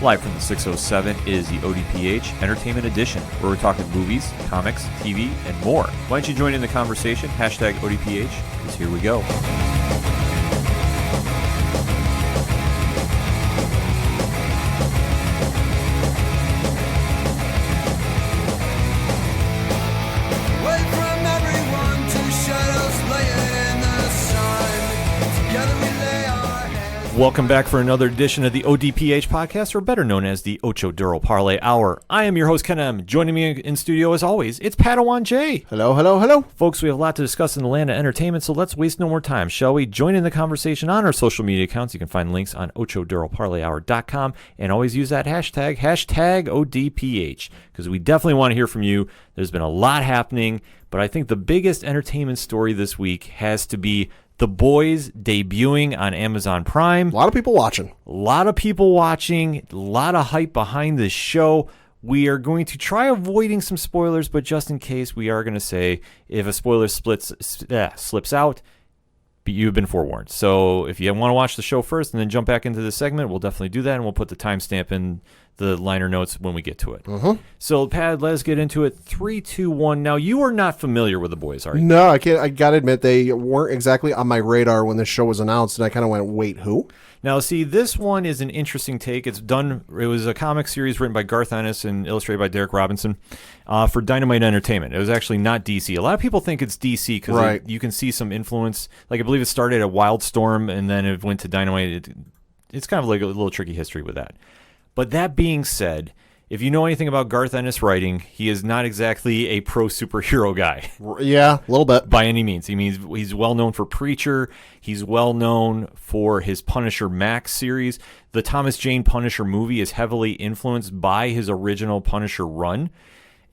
Live from the 607 is the ODPH Entertainment Edition, where we're talking movies, comics, TV, and more. Why don't you join in the conversation? Hashtag ODPH, because here we go. Welcome back for another edition of the ODPH podcast, or better known as the Ocho Duro Parlay Hour. I am your host, Ken M. Joining me in studio, as always, it's Padawan J. Hello, hello, hello. Folks, we have a lot to discuss in the land of entertainment, so let's waste no more time, shall we? Join in the conversation on our social media accounts. You can find links on OchoDuroParlayHour.com, and always use that hashtag ODPH, because we definitely want to hear from you. There's been a lot happening, but I think the biggest entertainment story this week has to be The Boys debuting on Amazon Prime. A lot of people watching. A lot of hype behind this show. We are going to try avoiding some spoilers, but just in case, we are going to say if a spoiler slips out, you've been forewarned. So if you want to watch the show first and then jump back into the segment, we'll definitely do that, and we'll put the timestamp in the liner notes when we get to it. So, Pat, let's get into it. 3, 2, 1. Now, you are not familiar with The Boys, are you? No, I can't. I gotta admit, they weren't exactly on my radar when this show was announced, and I kind of went, "Wait, who?" Now, see, this one is an interesting take. It was a comic series written by Garth Ennis and illustrated by Derek Robinson for Dynamite Entertainment. It was actually not DC. A lot of people think it's DC because you can see some influence. Like, I believe it started at Wildstorm, and then it went to Dynamite. It's kind of like a little tricky history with that. But that being said, if you know anything about Garth Ennis writing, he is not exactly a pro-superhero guy. Yeah, a little bit. By any means. He's well-known for Preacher. He's well-known for his Punisher Max series. The Thomas Jane Punisher movie is heavily influenced by his original Punisher run.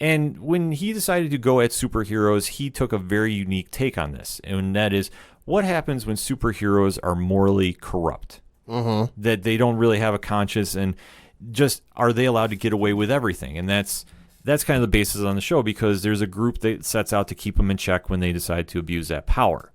And when he decided to go at superheroes, he took a very unique take on this. And that is, what happens when superheroes are morally corrupt? That they don't really have a conscience, and just are they allowed to get away with everything? And that's kind of the basis on the show, because there's a group that sets out to keep them in check when they decide to abuse that power.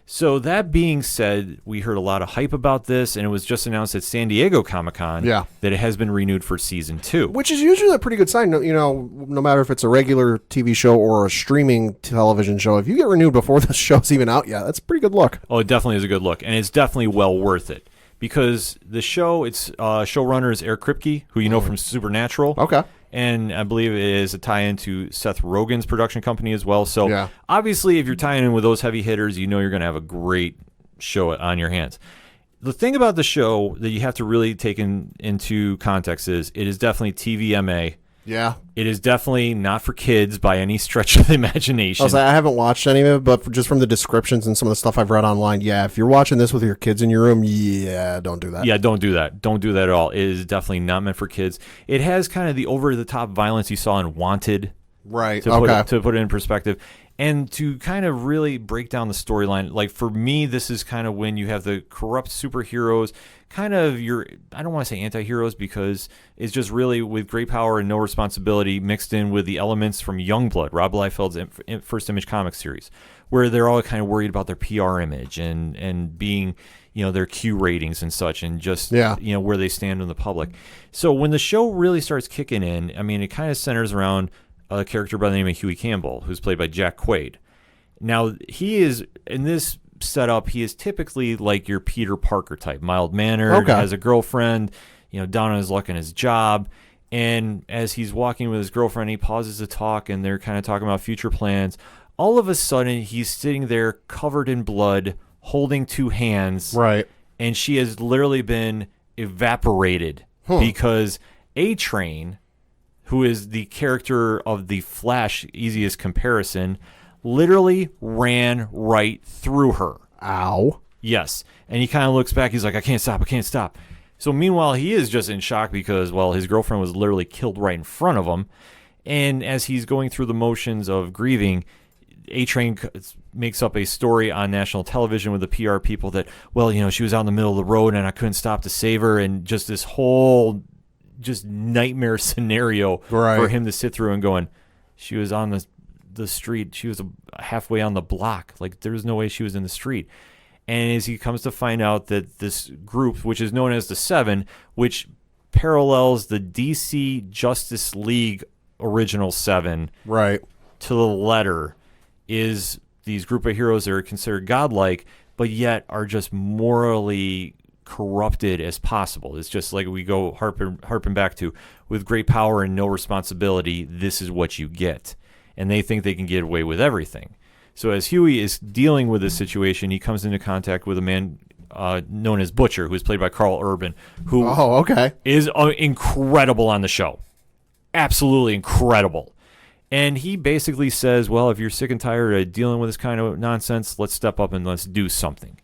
So that being said, we heard a lot of hype about this, and it was just announced at San Diego Comic-Con that it has been renewed for season 2. Which is usually a pretty good sign. You know, no matter if it's a regular TV show or a streaming television show, if you get renewed before the show's even out yet, that's a pretty good look. Oh, it definitely is a good look, and it's definitely well worth it. Because the show, its showrunner is Eric Kripke, who you know from Supernatural. Okay. And I believe it is a tie-in to Seth Rogen's production company as well. So obviously, if you're tying in with those heavy hitters, you know you're going to have a great show on your hands. The thing about the show that you have to really take into context is it is definitely TVMA. Yeah. It is definitely not for kids by any stretch of the imagination. I haven't watched any of it, but just from the descriptions and some of the stuff I've read online, if you're watching this with your kids in your room, don't do that. Yeah, don't do that. Don't do that at all. It is definitely not meant for kids. It has kind of the over-the-top violence you saw in Wanted. Right, to put it in perspective. And to kind of really break down the storyline, like for me, this is kind of when you have the corrupt superheroes, kind of I don't want to say anti-heroes, because it's just really with great power and no responsibility mixed in with the elements from Youngblood, Rob Liefeld's First Image Comics series, where they're all kind of worried about their PR image and being, their Q ratings and such, and just, where they stand in the public. So when the show really starts kicking in, it kind of centers around a character by the name of Huey Campbell, who's played by Jack Quaid. Now, he is, in this setup, he is typically like your Peter Parker type, mild-mannered, has a girlfriend, down on his luck in his job, and as he's walking with his girlfriend, he pauses to talk, and they're kind of talking about future plans. All of a sudden, he's sitting there covered in blood, holding 2 hands, and she has literally been evaporated because A-Train, who is the character of The Flash, easiest comparison, literally ran right through her. Ow. Yes. And he kind of looks back. He's like, I can't stop. So meanwhile, he is just in shock because, his girlfriend was literally killed right in front of him. And as he's going through the motions of grieving, A-Train makes up a story on national television with the PR people that, she was out in the middle of the road and I couldn't stop to save her, and just this whole nightmare scenario for him to sit through and going, she was on the street, she was halfway on the block, like there was no way she was in the street. And as he comes to find out that this group, which is known as the Seven, which parallels the DC Justice League original 7 Right. to the letter, is these group of heroes that are considered godlike, but yet are just morally corrupted as possible. It's just like we go harping back to, with great power and no responsibility, this is what you get. And they think they can get away with everything. So as Huey is dealing with this situation, he comes into contact with a man known as Butcher, who's played by Carl Urban, who is incredible on the show. Absolutely incredible. And he basically says, well, if you're sick and tired of dealing with this kind of nonsense, let's step up and let's do something.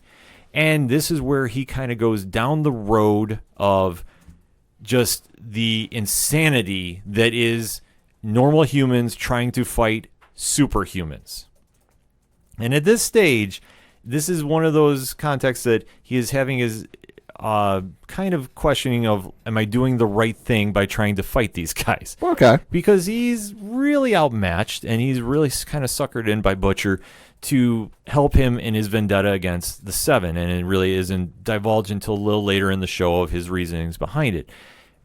And this is where he kind of goes down the road of just the insanity that is normal humans trying to fight superhumans. And at this stage, this is one of those contexts that he is having his kind of questioning of, am I doing the right thing by trying to fight these guys? Okay. Because he's really outmatched, and he's really kind of suckered in by Butcher to help him in his vendetta against the Seven, and it really isn't divulged until a little later in the show of his reasonings behind it.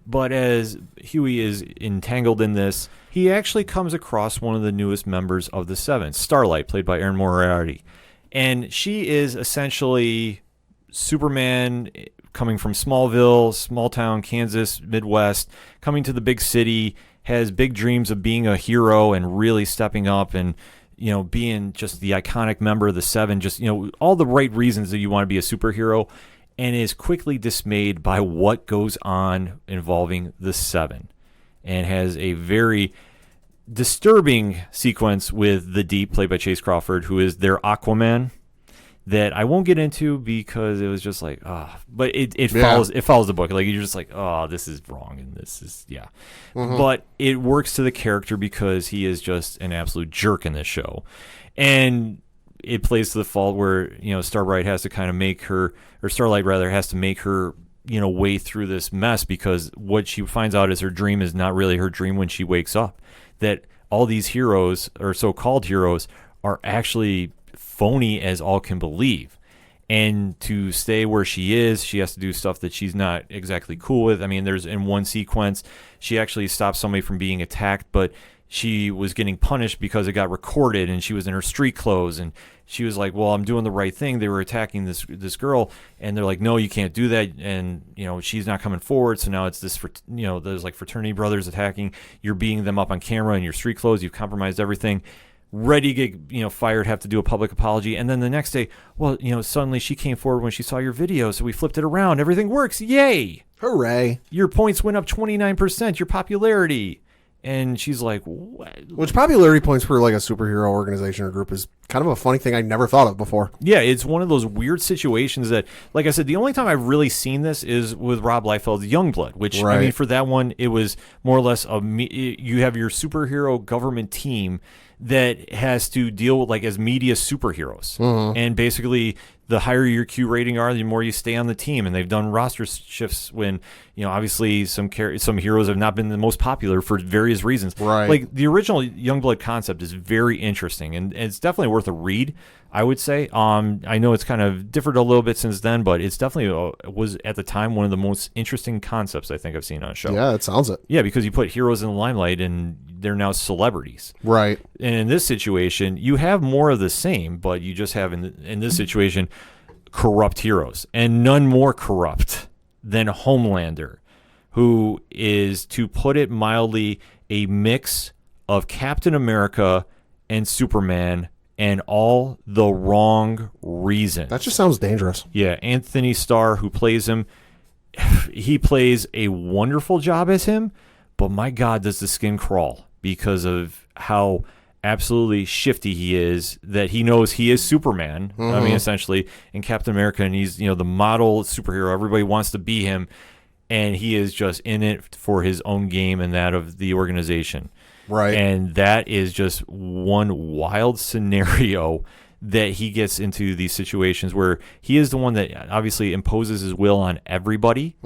But as Huey is entangled in this, he actually comes across one of the newest members of the Seven, Starlight, played by Erin Moriarty. And she is essentially Superman coming from Smallville, small town, Kansas, Midwest, coming to the big city, has big dreams of being a hero and really stepping up and, you know, being just the iconic member of the Seven, just, you know, all the right reasons that you want to be a superhero, and is quickly dismayed by what goes on involving the Seven, and has a very disturbing sequence with the Deep, played by Chase Crawford, who is their Aquaman, that I won't get into because it was just like, but it follows the book. Like, you're just like, this is wrong, and this is, But it works to the character because he is just an absolute jerk in this show. And it plays to the fault where, you know, Starlight has to kind of make her, or Starlight rather, has to make her, you know, way through this mess, because what she finds out is her dream is not really her dream when she wakes up. That all these heroes, or so-called heroes, are actually phony as all can believe. And to stay where she is, she has to do stuff that she's not exactly cool with. I mean, there's in one sequence, she actually stopped somebody from being attacked, but she was getting punished because it got recorded, and she was in her street clothes, and she was like, well, I'm doing the right thing. They were attacking this girl, and they're like, no, you can't do that, and, you know, she's not coming forward, so now it's this, you know, there's like fraternity brothers attacking, you're beating them up on camera in your street clothes, you've compromised everything, ready to get, you know, fired, have to do a public apology, and then the next day, well, you know, suddenly she came forward when she saw your video, so we flipped it around, everything works, yay! Hooray. Your points went up 29%, your popularity. And she's like, what? Which popularity points for like a superhero organization or group is kind of a funny thing I never thought of before. Yeah, it's one of those weird situations that, like I said, the only time I've really seen this is with Rob Liefeld's Youngblood, which, I mean, for that one, it was more or less you have your superhero government team that has to deal with, like, as media superheroes. And basically, the higher your Q rating are, the more you stay on the team. And they've done roster shifts when, you know, obviously some heroes have not been the most popular for various reasons. Right. Like, the original Youngblood concept is very interesting, and it's definitely worth a read, I would say. I know it's kind of differed a little bit since then, but it's definitely was, at the time, one of the most interesting concepts I think I've seen on a show. Yeah, it sounds it. Yeah, because you put heroes in the limelight, and they're now celebrities. Right. And in this situation, you have more of the same, but you just have, in this situation, corrupt heroes. And none more corrupt than Homelander, who is, to put it mildly, a mix of Captain America and Superman, and all the wrong reasons. That just sounds dangerous. Yeah, Anthony Starr, who plays him, he plays a wonderful job as him, but my God, does the skin crawl because of how absolutely shifty he is, that he knows he is Superman, I mean, essentially, and Captain America, and he's, you know, the model superhero. Everybody wants to be him, and he is just in it for his own game and that of the organization. Right. And that is just one wild scenario that he gets into, these situations where he is the one that obviously imposes his will on everybody,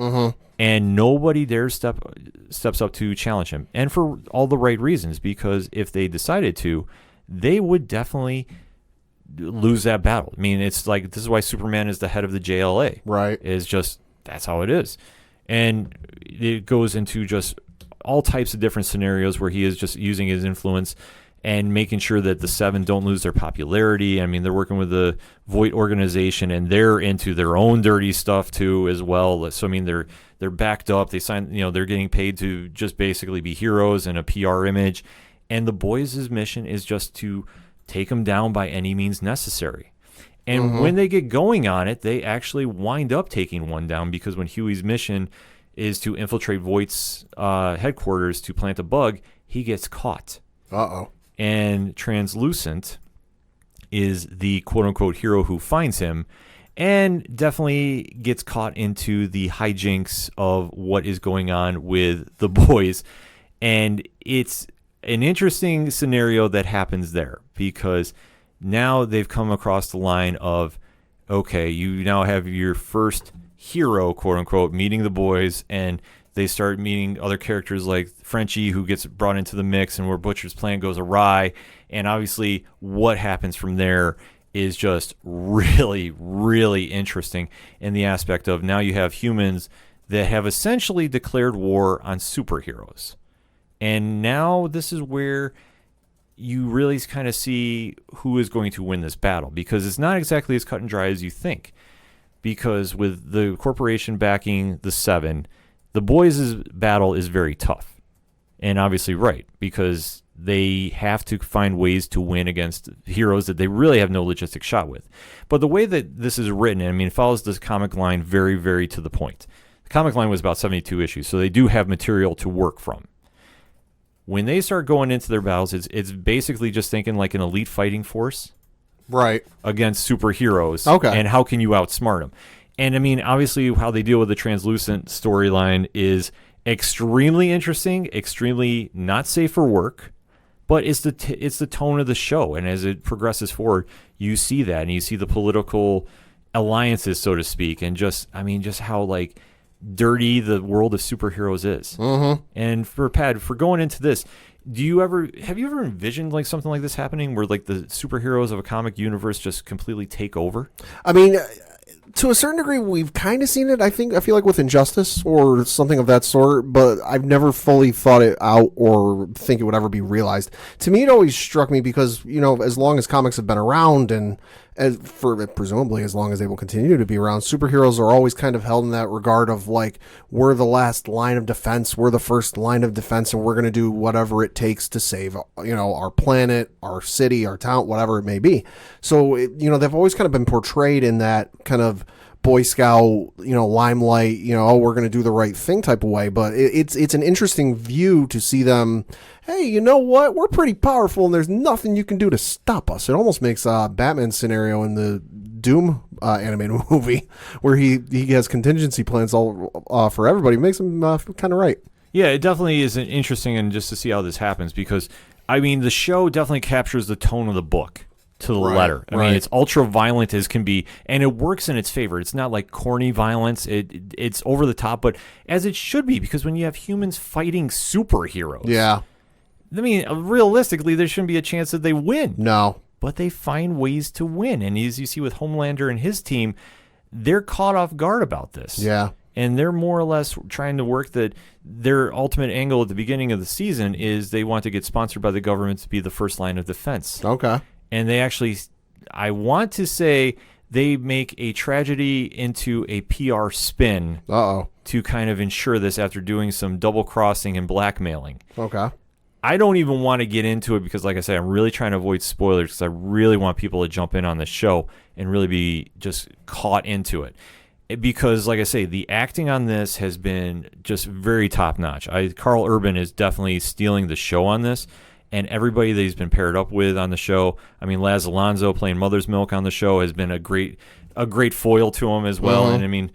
and nobody dares steps up to challenge him. And for all the right reasons, because if they decided to, they would definitely lose that battle. I mean, it's like, this is why Superman is the head of the JLA. Right. It's just, that's how it is. And it goes into just all types of different scenarios where he is just using his influence and making sure that the Seven don't lose their popularity. I mean, they're working with the Voight organization, and they're into their own dirty stuff too as well. So I mean, they're backed up. They sign, they're getting paid to just basically be heroes and a PR image. And the boys' mission is just to take them down by any means necessary. And when they get going on it, they actually wind up taking one down, because when Huey's mission is to infiltrate Voight's headquarters to plant a bug, he gets caught. Uh-oh. And Translucent is the quote-unquote hero who finds him, and definitely gets caught into the hijinks of what is going on with the boys. And it's an interesting scenario that happens there, because now they've come across the line of, okay, you now have your first hero, quote-unquote, meeting the boys, and they start meeting other characters like Frenchie, who gets brought into the mix, and where Butcher's plan goes awry. And obviously what happens from there is just really, really interesting in the aspect of now you have humans that have essentially declared war on superheroes. And now this is where you really kind of see who is going to win this battle, because it's not exactly as cut and dry as you think. Because with the corporation backing the Seven, the boys' battle is very tough. And obviously right, because they have to find ways to win against heroes that they really have no logistic shot with. But the way that this is written, I mean, it follows this comic line very, very to the point. The comic line was about 72 issues, so they do have material to work from. When they start going into their battles, it's basically just thinking like an elite fighting force. Right. Against superheroes. Okay. And how can you outsmart them? And I mean, obviously, how they deal with the Translucent storyline is extremely interesting, extremely not safe for work, but it's the tone of the show. And as it progresses forward, you see that, and you see the political alliances, so to speak, and just how like dirty the world of superheroes is. Mm-hmm. And for going into this, have you ever envisioned like something like this happening, where like the superheroes of a comic universe just completely take over? I mean, to a certain degree, we've kind of seen it. I feel like with Injustice or something of that sort, but I've never fully thought it out or think it would ever be realized. To me, it always struck me because, as long as comics have been around, and presumably as long as they will continue to be around, superheroes are always kind of held in that regard of like, we're the last line of defense, we're the first line of defense, and we're going to do whatever it takes to save, our planet, our city, our town, whatever it may be. So, they've always kind of been portrayed in that kind of Boy Scout, limelight, we're going to do the right thing type of way. But it's an interesting view to see them, hey, you know what? We're pretty powerful, and there's nothing you can do to stop us. It almost makes Batman's scenario in the Doom animated movie, where he has contingency plans all for everybody. It makes him kind of right. Yeah, it definitely is interesting, and just to see how this happens, because I mean, the show definitely captures the tone of the book to the letter. I mean, it's ultra violent as can be, and it works in its favor. It's not like corny violence. It's over the top, but as it should be, because when you have humans fighting superheroes, yeah, I mean, realistically, there shouldn't be a chance that they win. No, but they find ways to win, and as you see with Homelander and his team, they're caught off guard about this. Yeah. And they're more or less trying to work that their ultimate angle at the beginning of the season is they want to get sponsored by the government to be the first line of defense. Okay. And they actually, I want to say, they make a tragedy into a PR spin. Uh-oh. To kind of ensure this after doing some double crossing and blackmailing. Okay. I don't even want to get into it because, like I said, I'm really trying to avoid spoilers because I really want people to jump in on the show and really be just caught into it. Because, like I say, the acting on this has been just very top-notch. Carl Urban is definitely stealing the show on this, and everybody that he's been paired up with on the show, I mean, Laz Alonso playing Mother's Milk on the show has been a great foil to him as well. Mm-hmm. And I mean,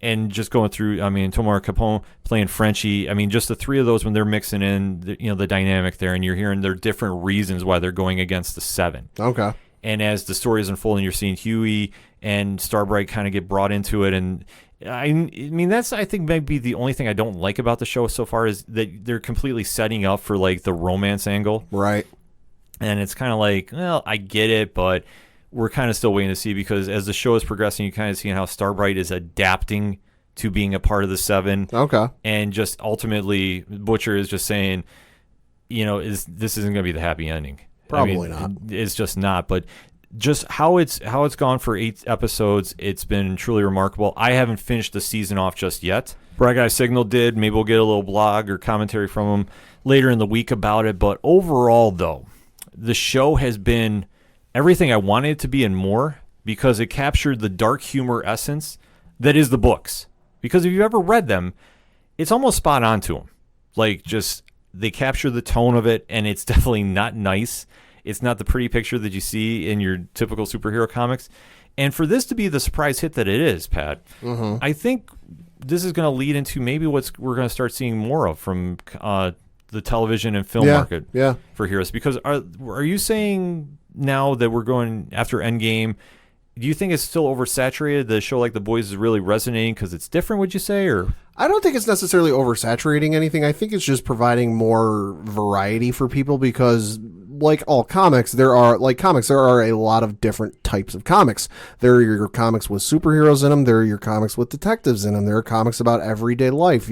and just going through, I mean, Tomar Capone playing Frenchie, I mean, just the three of those when they're mixing in, the dynamic there, and you're hearing their different reasons why they're going against the Seven. Okay. And as the story is unfolding, you're seeing Huey and Starbright kind of get brought into it. And I mean, that's, I think, maybe the only thing I don't like about the show so far is that they're completely setting up for like the romance angle. Right. And it's kind of like, well, I get it, but we're kind of still waiting to see, because as the show is progressing, you kind of see how Starbright is adapting to being a part of the Seven. Okay. And just ultimately, Butcher is just saying, this isn't going to be the happy ending. Probably not. It's just not. But just how it's gone for 8 episodes, it's been truly remarkable. I haven't finished the season off just yet. Bright Guy Signal did. Maybe we'll get a little blog or commentary from him later in the week about it. But overall, though, the show has been everything I wanted it to be and more, because it captured the dark humor essence that is the books. Because if you've ever read them, it's almost spot on to them. Like, just, they capture the tone of it, and it's definitely not nice. It's not the pretty picture that you see in your typical superhero comics. And for this to be the surprise hit that it is, Pat, I think this is going to lead into maybe we're going to start seeing more of from the television and film market for heroes. Because are you saying now that we're going after Endgame, do you think it's still oversaturated? The show like The Boys is really resonating because it's different, would you say? Or I don't think it's necessarily oversaturating anything. I think it's just providing more variety for people because, like all comics, there are a lot of different types of comics. There are your comics with superheroes in them. There are your comics with detectives in them. There are comics about everyday life,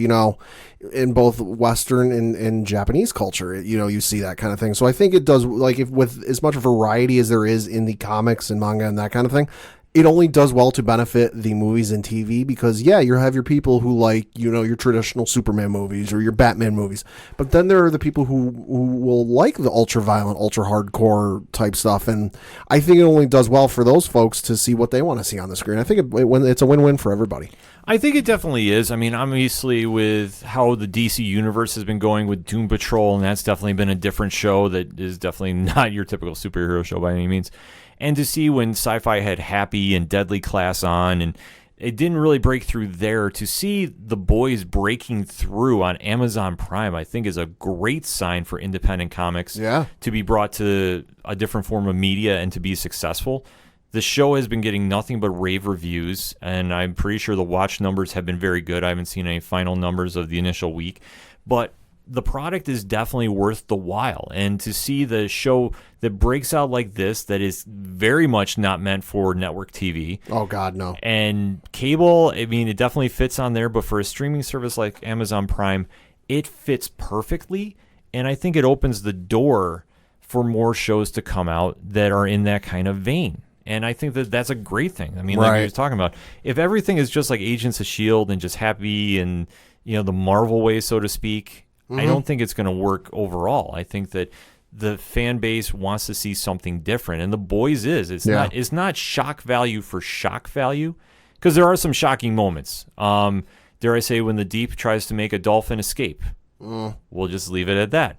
in both Western and Japanese culture. You see that kind of thing. So I think it does, like, if with as much variety as there is in the comics and manga and that kind of thing, it only does well to benefit the movies and TV because, you have your people who like, your traditional Superman movies or your Batman movies. But then there are the people who will like the ultra-violent, ultra-hardcore type stuff. And I think it only does well for those folks to see what they want to see on the screen. I think it's a win-win for everybody. I think it definitely is. I mean, obviously, with how the DC universe has been going with Doom Patrol, and that's definitely been a different show that is definitely not your typical superhero show by any means. And to see when Sci-Fi had Happy and Deadly Class on, and it didn't really break through there, to see The Boys breaking through on Amazon Prime, I think is a great sign for independent comics to be brought to a different form of media and to be successful. The show has been getting nothing but rave reviews, and I'm pretty sure the watch numbers have been very good. I haven't seen any final numbers of the initial week, but the product is definitely worth the while. And to see the show that breaks out like this, that is very much not meant for network TV. Oh, God, no. And cable, I mean, it definitely fits on there, but for a streaming service like Amazon Prime, it fits perfectly. And I think it opens the door for more shows to come out that are in that kind of vein. And I think that that's a great thing. I mean, like you were talking about, if everything is just like Agents of S.H.I.E.L.D. and just happy and, the Marvel way, so to speak, I don't think it's going to work overall. I think that the fan base wants to see something different, and The Boys is. It's not shock value for shock value, because there are some shocking moments. Dare I say, when the Deep tries to make a dolphin escape. We'll just leave it at that.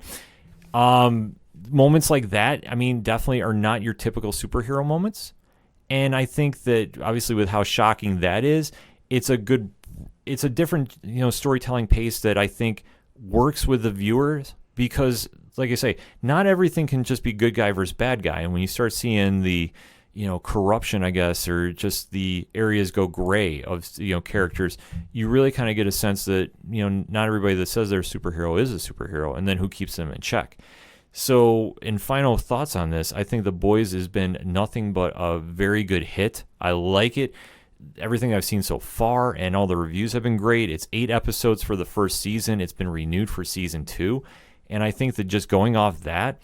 Moments like that, I mean, definitely are not your typical superhero moments. And I think that, obviously, with how shocking that is, it's a different, storytelling pace that I think works with the viewers, because, like I say, not everything can just be good guy versus bad guy. And when you start seeing the, corruption, I guess, or just the areas go gray of, characters, you really kind of get a sense that, not everybody that says they're a superhero is a superhero, and then who keeps them in check. So, in final thoughts on this, I think The Boys has been nothing but a very good hit. I like it. Everything I've seen so far, and all the reviews have been great. It's 8 episodes for the first season. It's been renewed for season 2. And I think that just going off that,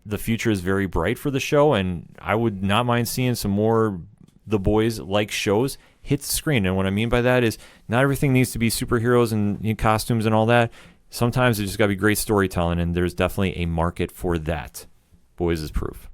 the future is very bright for the show, and I would not mind seeing some more The Boys-like shows hit the screen. And what I mean by that is not everything needs to be superheroes and costumes and all that. Sometimes it's just got to be great storytelling, and there's definitely a market for that. Boys is proof.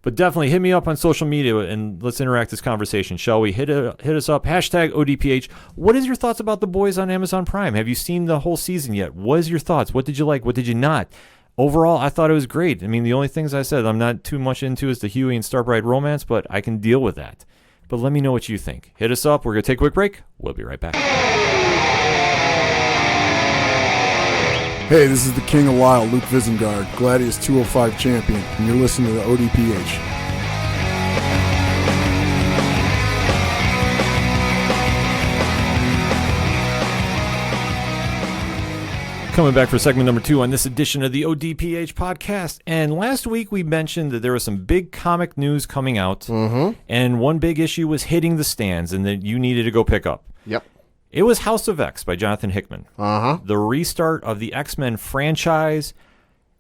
But definitely hit me up on social media and let's interact this conversation, shall we? Hit us up, hashtag ODPH. What is your thoughts about The Boys on Amazon Prime? Have you seen the whole season yet? What is your thoughts? What did you like? What did you not? Overall, I thought it was great. I mean, the only things I said I'm not too much into is the Huey and Starbright romance, but I can deal with that. But let me know what you think. Hit us up. We're going to take a quick break. We'll be right back. Hey, this is the King of Lyle, Luke Vizengard, Gladius 205 champion, and you're listening to the ODPH. Coming back for segment number 2 on this edition of the ODPH podcast. And last week we mentioned that there was some big comic news coming out, and one big issue was hitting the stands and that you needed to go pick up. Yep. It was House of X by Johnathan Hickman. The restart of the X-Men franchise.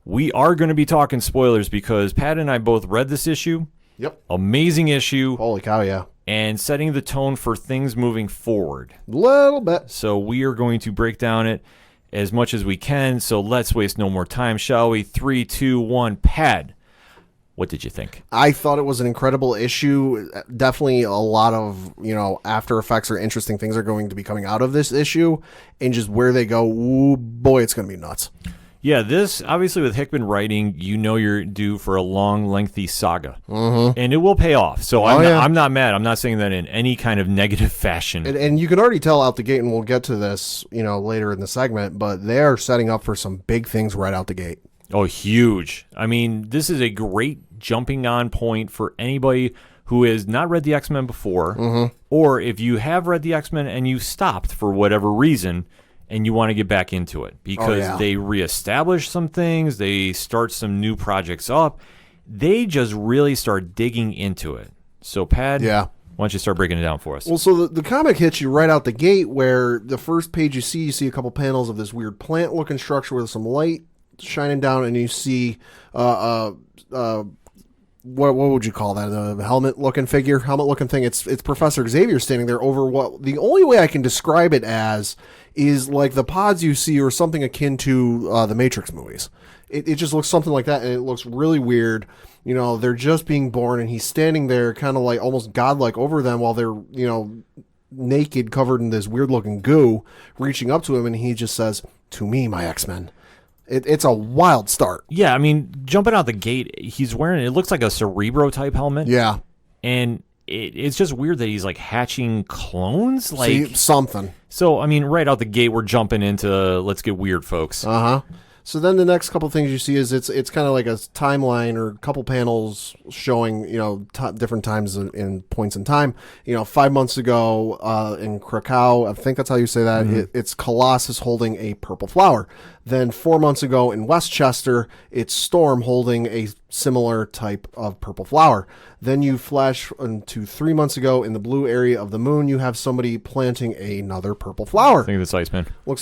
We are going to be talking spoilers because Pat and I both read this issue. Yep. Amazing issue. Holy cow, yeah. And setting the tone for things moving forward. Little bit. So we are going to break down it as much as we can. So let's waste no more time, shall we? 3, 2, 1, Pat. What did you think? I thought it was an incredible issue. Definitely a lot of, after effects or interesting things are going to be coming out of this issue. And just where they go, ooh, boy, it's going to be nuts. Yeah, this, obviously with Hickman writing, you're due for a long, lengthy saga. And it will pay off. So I'm not mad. I'm not saying that in any kind of negative fashion. And you can already tell out the gate, and we'll get to this, later in the segment, but they are setting up for some big things right out the gate. Oh, huge. I mean, this is a great jumping on point for anybody who has not read the X-Men before, or if you have read the X-Men and you stopped for whatever reason and you want to get back into it because they reestablish some things, they start some new projects up, they just really start digging into it. So, Pat, why don't you start breaking it down for us? Well, so the comic hits you right out the gate where the first page you see a couple panels of this weird plant-looking structure with some light shining down, and you see what would you call that? A helmet-looking thing. It's Professor Xavier standing there over what the only way I can describe it as is like the pods you see or something akin to the Matrix movies. It just looks something like that, and it looks really weird. They're just being born, and he's standing there kind of like almost godlike over them while they're, naked, covered in this weird-looking goo, reaching up to him, and he just says, "To me, my X-Men." It's a wild start. Yeah, I mean, jumping out the gate, he's wearing, it looks like a Cerebro-type helmet. Yeah. And it's just weird that he's, like, hatching clones. Like See, something. So, I mean, right out the gate, we're jumping into let's get weird, folks. So then the next couple things you see is it's kind of like a timeline or a couple panels showing, different times in points in time. 5 months ago in Krakow, I think that's how you say that, it's Colossus holding a purple flower. Then 4 months ago in Westchester, it's Storm holding a similar type of purple flower. Then you flash into 3 months ago in the blue area of the moon, you have somebody planting another purple flower. I think that's Iceman. Looks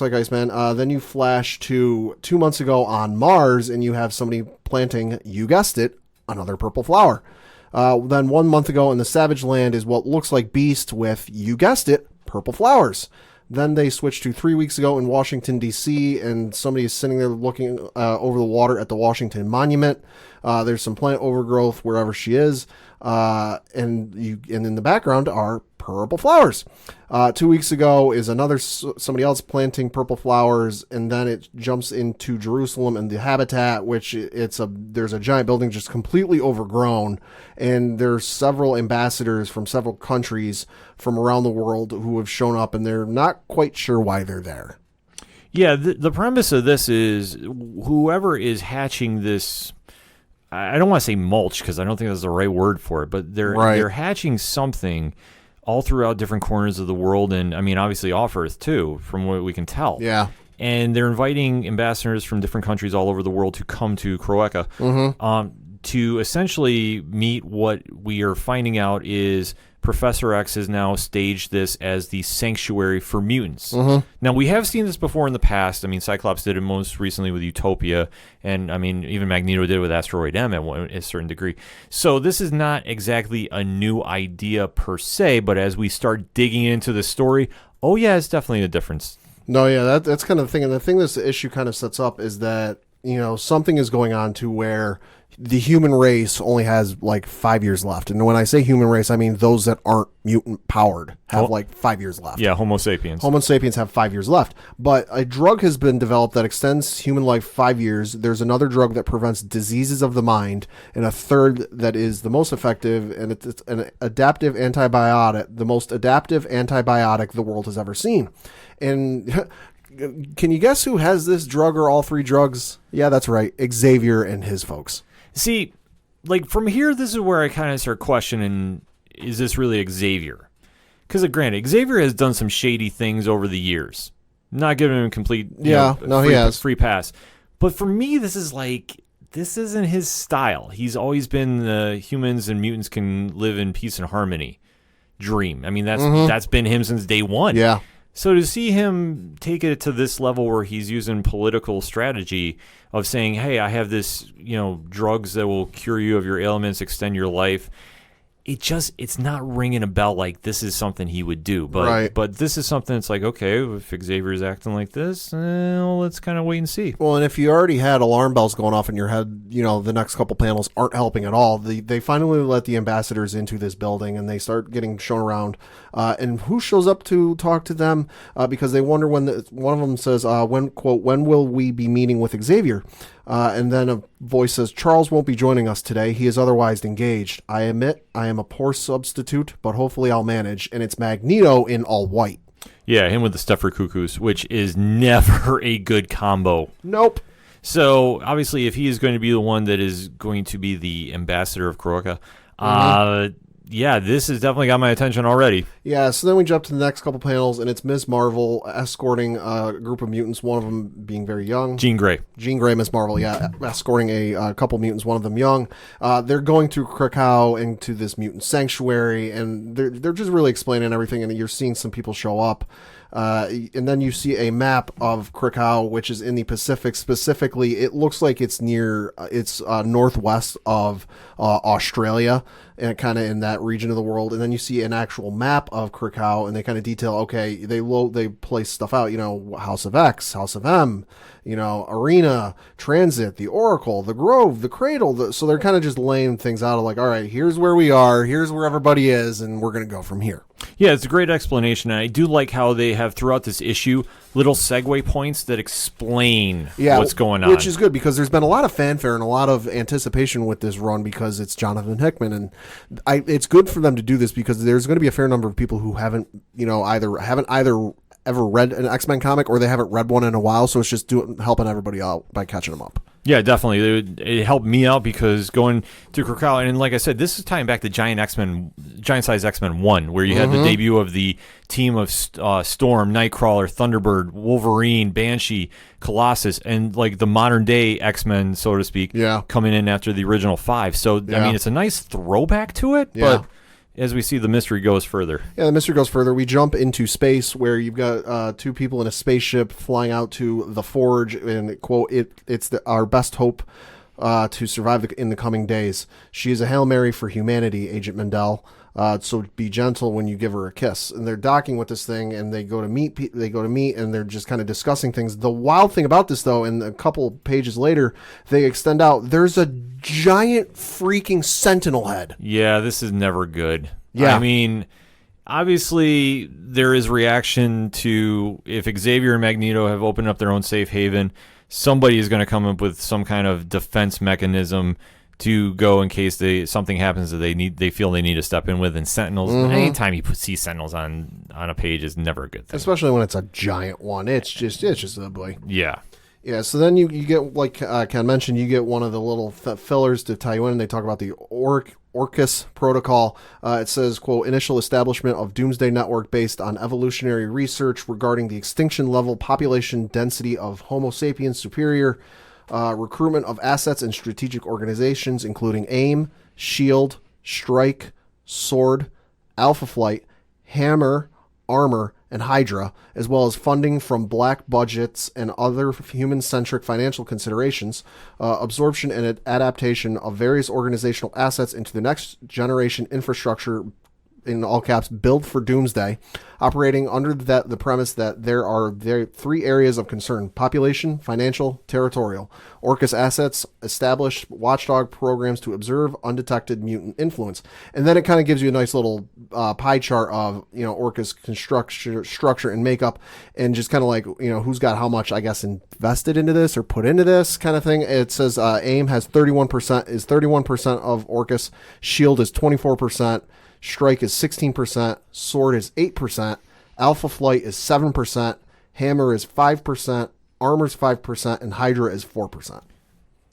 like Iceman. Then you flash to 2 months ago on Mars, and you have somebody planting, you guessed it, another purple flower. Then 1 month ago in the Savage Land is what looks like Beast with, you guessed it, purple flowers. Then they switched to 3 weeks ago in Washington, D.C., and somebody is sitting there looking over the water at the Washington Monument. There's some plant overgrowth wherever she is, and in the background are purple flowers. 2 weeks ago is somebody else planting purple flowers, and then it jumps into Jerusalem and the habitat, which there's a giant building just completely overgrown, and there's several ambassadors from several countries from around the world who have shown up, and they're not quite sure why they're there. Yeah, the premise of this is whoever is hatching this, I don't want to say mulch because I don't think that's the right word for it, but they're hatching something all throughout different corners of the world, and I mean obviously off Earth too, from what we can tell. Yeah. And they're inviting ambassadors from different countries all over the world to come to Croatia to essentially meet what we are finding out is Professor X has now staged this as the sanctuary for mutants. Now, we have seen this before in the past. I mean, Cyclops did it most recently with Utopia, and I mean, even Magneto did it with Asteroid M at a certain degree. So this is not exactly a new idea per se, but as we start digging into the story, oh yeah, it's definitely a difference. No, yeah, that's kind of the thing. And the thing this issue kind of sets up is that, something is going on to where the human race only has like 5 years left. And when I say human race, I mean those that aren't mutant powered have like 5 years left. Yeah, Homo sapiens. Homo sapiens have 5 years left. But a drug has been developed that extends human life 5 years. There's another drug that prevents diseases of the mind, and a third that is the most effective, and it's an adaptive antibiotic, the most adaptive antibiotic the world has ever seen. And can you guess who has this drug or all three drugs? Yeah, that's right. Xavier and his folks. See, like from here, this is where I kind of start questioning, is this really Xavier? Because granted, Xavier has done some shady things over the years. Not giving him complete he has. Free pass. But for me, this isn't his style. He's always been humans and mutants can live in peace and harmony. dream. I mean, that's been him since day one. Yeah. So to see him take it to this level where he's using political strategy of saying, hey, I have this, drugs that will cure you of your ailments, extend your life. It's not ringing a bell like this is something he would do. But this is something that's like, okay, if Xavier's acting like this, let's kind of wait and see. Well, and if you already had alarm bells going off in your head, the next couple panels aren't helping at all. They finally let the ambassadors into this building, and they start getting shown around. And who shows up to talk to them? Because they wonder when one of them says, when will we be meeting with Xavier? And then a voice says, Charles won't be joining us today. He is otherwise engaged. I admit I am a poor substitute, but hopefully I'll manage. And it's Magneto in all white. Yeah, him with the Stuffer Cuckoos, which is never a good combo. Nope. So, obviously, if he is going to be the one that is going to be the ambassador of Kroka, this has definitely got my attention already. Yeah, so then we jump to the next couple panels, and it's Ms. Marvel escorting a group of mutants, one of them being very young. Jean Grey, Ms. Marvel, escorting a couple mutants, one of them young. They're going through Krakow into this mutant sanctuary, and they're just really explaining everything, and you're seeing some people show up. And then you see a map of Krakow, which is in the Pacific. Specifically, it looks like it's northwest of Australia, and kind of in that region of the world. And then you see an actual map of Krakow, and they kind of detail, okay, they place stuff out, House of X, House of M, Arena, Transit, the Oracle, the Grove, the Cradle. So they're kind of just laying things out of like, all right, here's where we are, here's where everybody is, and we're going to go from here. Yeah, it's a great explanation, and I do like how they have throughout this issue little segue points that explain what's going on. Which is good, because there's been a lot of fanfare and a lot of anticipation with this run because it's Johnathan Hickman, and it's good for them to do this because there's going to be a fair number of people who haven't either ever read an X-Men comic or they haven't read one in a while, so it's just helping everybody out by catching them up. Yeah, definitely. It helped me out because going to Krakow, and like I said, this is tying back to Giant Size X-Men 1, where you had the debut of the team of Storm, Nightcrawler, Thunderbird, Wolverine, Banshee, Colossus, and like the modern day X-Men, so to speak, coming in after the original 5. So, I mean, it's a nice throwback to it, but as we see, the mystery goes further. Yeah, the mystery goes further. We jump into space where you've got two people in a spaceship flying out to the Forge, and, quote, it's our best hope to survive in the coming days. She is a Hail Mary for humanity, Agent Mendel. So be gentle when you give her a kiss. And they're docking with this thing, and they go to meet, and they're just kind of discussing things. The wild thing about this, though, and a couple pages later, they extend out. There's a giant freaking Sentinel head. Yeah, this is never good. Yeah, I mean, obviously there is reaction to if Xavier and Magneto have opened up their own safe haven. Somebody is going to come up with some kind of defense mechanism to go in case something happens that they feel they need to step in with. And Sentinels, anytime you see Sentinels on a page is never a good thing. Especially when it's a giant one. It's just ugly. Yeah. Yeah, so then you get, like Ken mentioned, you get one of the little fillers to tie you in. They talk about the Orcus Protocol. It says, quote, initial establishment of Doomsday Network based on evolutionary research regarding the extinction level population density of Homo sapiens superior. Recruitment of assets and strategic organizations, including AIM, SHIELD, Strike, Sword, Alpha Flight, Hammer, Armor, and Hydra, as well as funding from black budgets and other human-centric financial considerations, absorption and adaptation of various organizational assets into the next generation infrastructure, in all caps, build for Doomsday, operating under the premise that there are three areas of concern: population, financial, territorial. Orcus assets establish watchdog programs to observe undetected mutant influence. And then it kind of gives you a nice little pie chart of, Orcus structure and makeup, and just kind of like, who's got how much, I guess, invested into this or put into this kind of thing. It says AIM has 31% of Orcus, SHIELD is 24%, Strike is 16%, Sword is 8%, Alpha Flight is 7%, Hammer is 5%, Armor's 5%, and Hydra is 4%.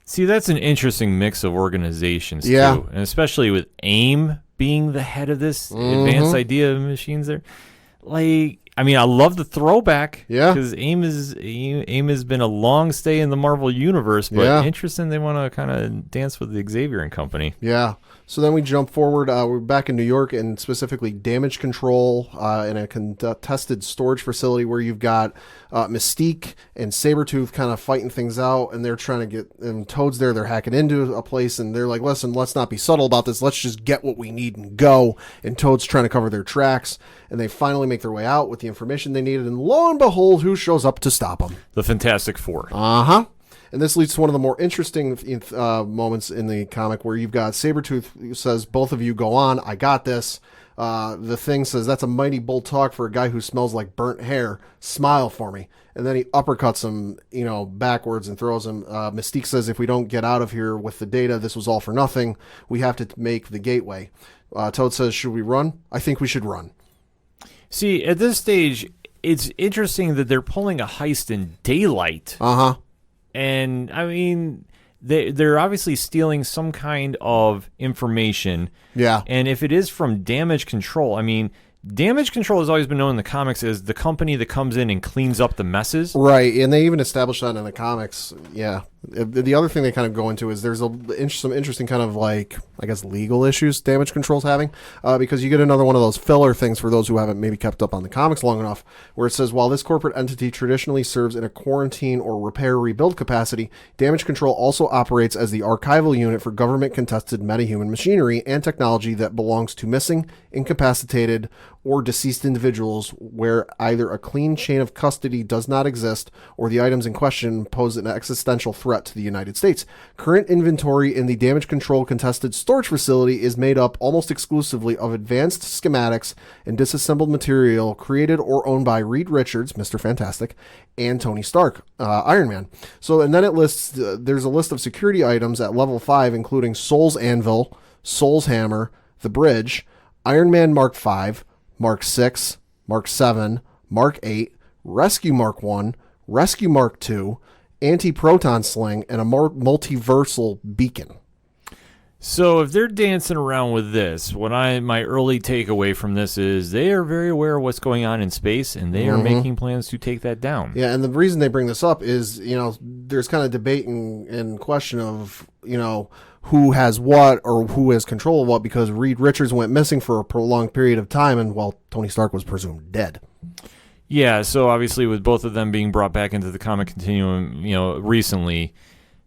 See, that's an interesting mix of organizations, too. And especially with AIM being the head of this advanced idea machines there. Like, I mean, I love the throwback. Yeah. Because AIM has been a long stay in the Marvel universe, but interesting they want to kind of dance with the Xavier and company. Yeah. So then we jump forward. We're back in New York, and specifically damage control in a contested storage facility where you've got Mystique and Sabretooth kind of fighting things out, and they're trying to get, and Toad's there, they're hacking into a place, and they're like, listen, let's not be subtle about this. Let's just get what we need and go. And Toad's trying to cover their tracks, and they finally make their way out with the information they needed, and lo and behold, who shows up to stop them? The Fantastic Four. Uh-huh. And this leads to one of the more interesting moments in the comic where you've got Sabretooth says, both of you go on, I got this. The Thing says, that's a mighty bold talk for a guy who smells like burnt hair. Smile for me. And then he uppercuts him, backwards and throws him. Mystique says, if we don't get out of here with the data, this was all for nothing. We have to make the gateway. Toad says, should we run? I think we should run. See, at this stage, it's interesting that they're pulling a heist in daylight. Uh-huh. And, I mean, they're obviously stealing some kind of information. Yeah. And if it is from Damage Control, I mean, Damage Control has always been known in the comics as the company that comes in and cleans up the messes. Right, and they even established that in the comics. Yeah. The other thing they kind of go into is there's some interesting kind of legal issues Damage Control's having, because you get another one of those filler things for those who haven't maybe kept up on the comics long enough, where it says, while this corporate entity traditionally serves in a quarantine or repair-rebuild capacity, Damage Control also operates as the archival unit for government-contested metahuman machinery and technology that belongs to missing, incapacitated, or deceased individuals where either a clean chain of custody does not exist or the items in question pose an existential threat to the United States. Current inventory in the Damage Control contested storage facility is made up almost exclusively of advanced schematics and disassembled material created or owned by Reed Richards, Mr. Fantastic, and Tony Stark, Iron Man. So, and then it lists, there's a list of security items at level 5, including Soul's Anvil, Soul's Hammer, the Bridge, Iron Man Mark 5, Mark 6, Mark 7, Mark 8, Rescue Mark 1, Rescue Mark 2, Anti-Proton Sling, and a multiversal beacon. So if they're dancing around with this, my early takeaway from this is they are very aware of what's going on in space, and they are making plans to take that down. Yeah, and the reason they bring this up is, there's kind of debate and question of, who has what or who has control of what, because Reed Richards went missing for a prolonged period of time, and Tony Stark was presumed dead. Yeah, so obviously with both of them being brought back into the comic continuum, recently,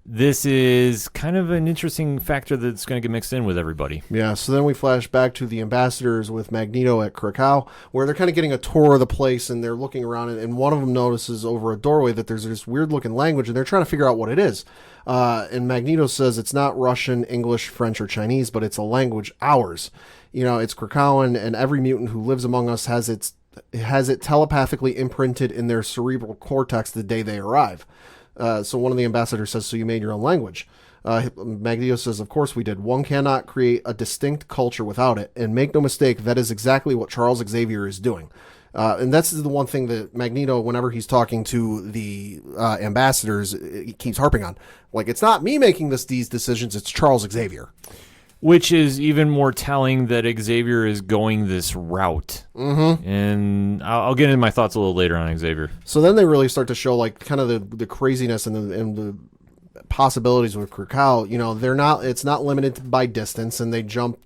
this is kind of an interesting factor that's going to get mixed in with everybody. Yeah, so then we flash back to the ambassadors with Magneto at Krakow, where they're kind of getting a tour of the place, and they're looking around, and one of them notices over a doorway that there's this weird-looking language, and they're trying to figure out what it is. And Magneto says it's not Russian, English, French, or Chinese, but it's a language, ours. It's Krakowan, and every mutant who lives among us has it telepathically imprinted in their cerebral cortex the day they arrive. So one of the ambassadors says, so you made your own language. Magneto says, of course we did. One cannot create a distinct culture without it. And make no mistake, that is exactly what Charles Xavier is doing. And that's the one thing that Magneto, whenever he's talking to the ambassadors, he keeps harping on. It's not me making these decisions, it's Charles Xavier. Which is even more telling that Xavier is going this route. Mm-hmm. And I'll get into my thoughts a little later on Xavier. So then they really start to show kind of the craziness and the possibilities with Krakow. It's not limited by distance, and they jump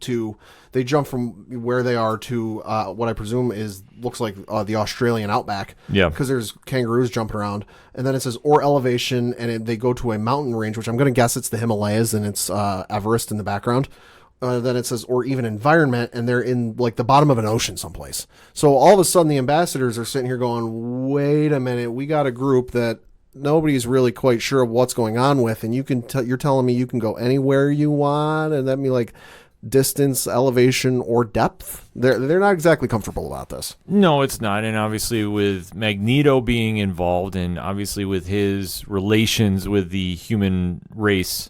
from where they are to what I presume looks like the Australian outback. Yeah. Because there's kangaroos jumping around. And then it says, or elevation, and they go to a mountain range, which I'm going to guess it's the Himalayas, and it's Everest in the background. Then it says, or even environment, and they're in the bottom of an ocean someplace. So all of a sudden the ambassadors are sitting here going, wait a minute, we got a group that nobody's really quite sure of what's going on with, and you're telling me you can go anywhere you want, and that mean distance, elevation, or depth? They're not exactly comfortable about this. No, it's not. And obviously with Magneto being involved, and obviously with his relations with the human race,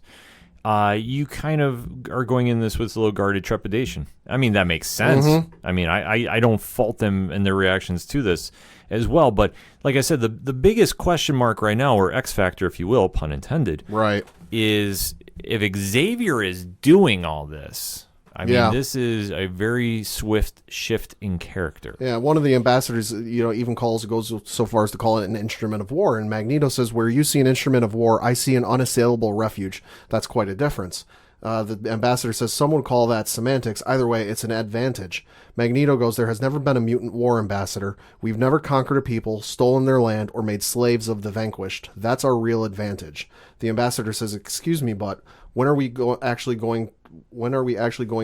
you kind of are going in this with a little guarded trepidation. I mean, that makes sense. Mm-hmm. I mean, I don't fault them in their reactions to this as well. But like I said, the biggest question mark right now, or X factor, if you will, pun intended, right, is if Xavier is doing all this. I mean, this is a very swift shift in character. Yeah, one of the ambassadors, even goes so far as to call it an instrument of war. And Magneto says, where you see an instrument of war, I see an unassailable refuge. That's quite a difference. The ambassador says, some would call that semantics. Either way, it's an advantage. Magneto goes, there has never been a mutant war, ambassador. We've never conquered a people, stolen their land, or made slaves of the vanquished. That's our real advantage. The ambassador says, excuse me, but when are we actually going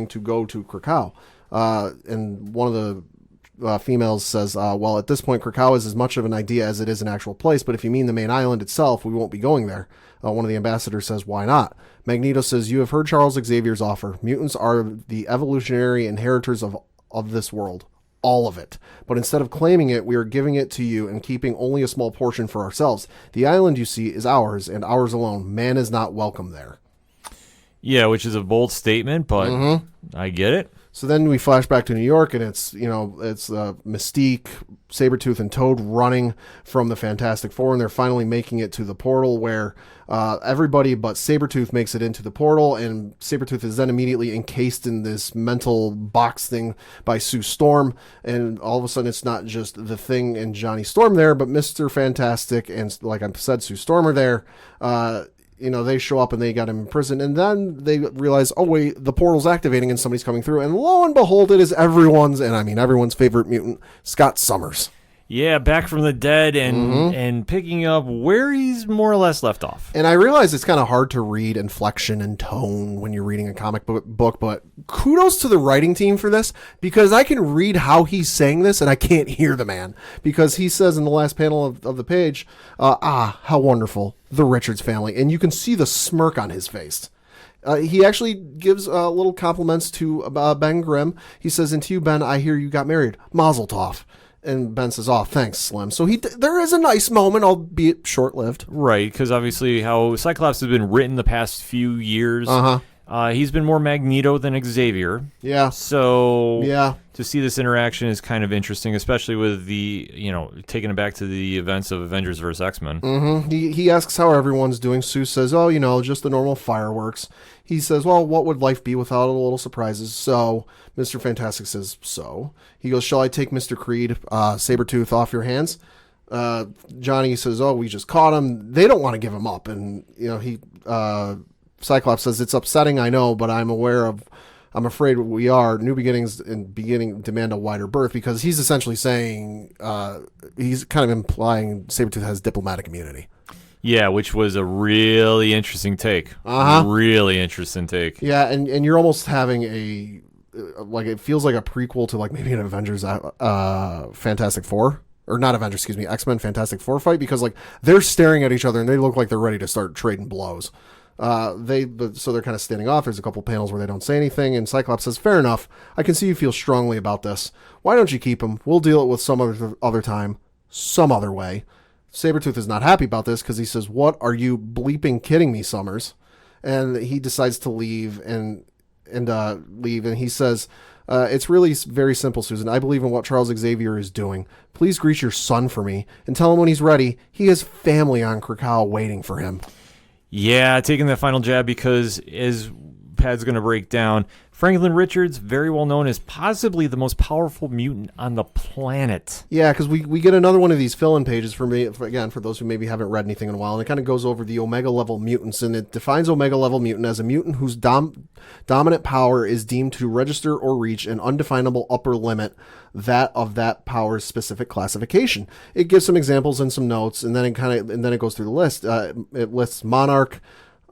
to go to Krakow? And one of the females says, well, at this point, Krakow is as much of an idea as it is an actual place, but if you mean the main island itself, we won't be going there. One of the ambassadors says, why not? Magneto says, you have heard Charles Xavier's offer. Mutants are the evolutionary inheritors of this world. All of it. But instead of claiming it, we are giving it to you and keeping only a small portion for ourselves. The island you see is ours, and ours alone. Man is not welcome there. Yeah, which is a bold statement, but I get it. So then we flash back to New York, and it's Mystique, Sabretooth, and Toad running from the Fantastic Four, and they're finally making it to the portal where everybody but Sabretooth makes it into the portal, and Sabretooth is then immediately encased in this mental box thing by Sue Storm, and all of a sudden it's not just the Thing and Johnny Storm there, but Mr. Fantastic and, like I said, Sue Storm are there. They show up and they got him in prison, and then they realize, oh wait, the portal's activating and somebody's coming through, and lo and behold, it is everyone's favorite mutant, Scott Summers. Yeah, back from the dead and picking up where he's more or less left off. And I realize it's kind of hard to read inflection and tone when you're reading a comic book, but kudos to the writing team for this, because I can read how he's saying this and I can't hear the man, because he says in the last panel of the page, how wonderful, the Richards family. And you can see the smirk on his face. He actually gives little compliments to Ben Grimm. He says, and to you, Ben, I hear you got married. Mazel tov. And Ben says, oh, thanks, Slim. So there is a nice moment, albeit short-lived. Right, because obviously how Cyclops has been written the past few years. He's been more Magneto than Xavier. Yeah. So to see this interaction is kind of interesting, especially with the, taking it back to the events of Avengers vs. X-Men. He asks how everyone's doing. Sue says, oh, just the normal fireworks. He says, well, what would life be without a little surprises? So Mr. Fantastic says, so. He goes, shall I take Mr. Creed, Sabretooth, off your hands? Johnny says, oh, we just caught him. They don't want to give him up. And, Cyclops says, it's upsetting, I know, but I'm afraid we are. New beginnings and beginning demand a wider berth, because he's essentially saying, he's kind of implying Sabretooth has diplomatic immunity. Yeah, which was a really interesting take. Really interesting take. Yeah, and you're almost having it feels like a prequel to like maybe an Avengers Fantastic Four. Or not Avengers, X-Men Fantastic Four fight, because like they're staring at each other and they look like they're ready to start trading blows. So they're kind of standing off. There's a couple panels where they don't say anything, and Cyclops says, fair enough. I can see you feel strongly about this. Why don't you keep him? We'll deal it with some other time, some other way. Sabretooth is not happy about this because he says, what are you bleeping kidding me, Summers? And he decides to leave and he says, it's really very simple, Susan. I believe in what Charles Xavier is doing. Please greet your son for me and tell him when he's ready, he has family on Krakow waiting for him. Yeah, taking that final jab because, as Pat's going to break down, Franklin Richards, very well known as possibly the most powerful mutant on the planet. Yeah, because we get another one of these fill-in pages for those who maybe haven't read anything in a while, and it kind of goes over the Omega-level mutants, and it defines Omega-level mutant as a mutant whose dominant power is deemed to register or reach an undefinable upper limit, that of that power's specific classification. It gives some examples and some notes, and then it goes through the list. It lists Monarch.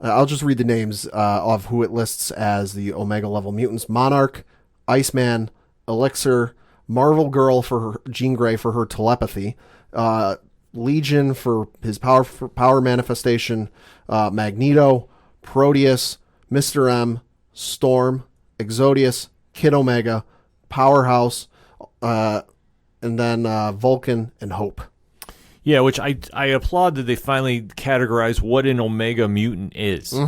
I'll just read the names of who it lists as the Omega-level mutants. Monarch, Iceman, Elixir, Marvel Girl for her, Jean Grey for her telepathy, Legion for his power manifestation, Magneto, Proteus, Mr. M, Storm, Exodius, Kid Omega, Powerhouse, and then Vulcan and Hope. Yeah, which I applaud that they finally categorize what an Omega mutant is.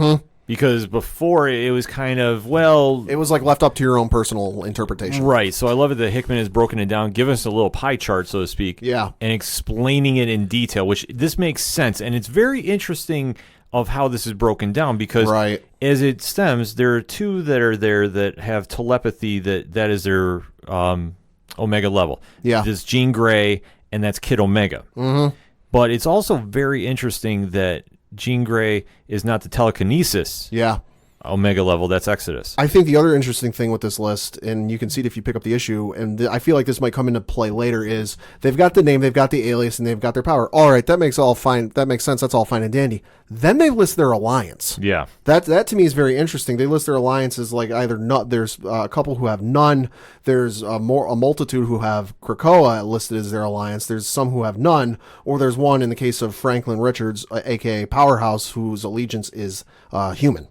Because before it was kind of, it was like left up to your own personal interpretation. Right. So I love it that Hickman has broken it down, giving us a little pie chart, so to speak. Yeah. And explaining it in detail, which this makes sense. And it's very interesting of how this is broken down, because Right. as it stems, there are two that are there that have telepathy that is their Omega level. Yeah. This Jean Grey, and that's Kid Omega. Mm-hmm. But it's also very interesting that Jean Grey is not the telekinesis Yeah. Omega level. That's Exodus. I think the other interesting thing with this list, and you can see it if you pick up the issue, and I feel like this might come into play later, is they've got the name, they've got the alias, and they've got their power. All right, that makes all fine. That makes sense. That's all fine and dandy. Then they list their alliance. Yeah. That to me is very interesting. They list their alliances like either not. There's a couple who have none. There's a multitude who have Krakoa listed as their alliance. There's some who have none, or there's one in the case of Franklin Richards, aka Powerhouse, whose allegiance is human.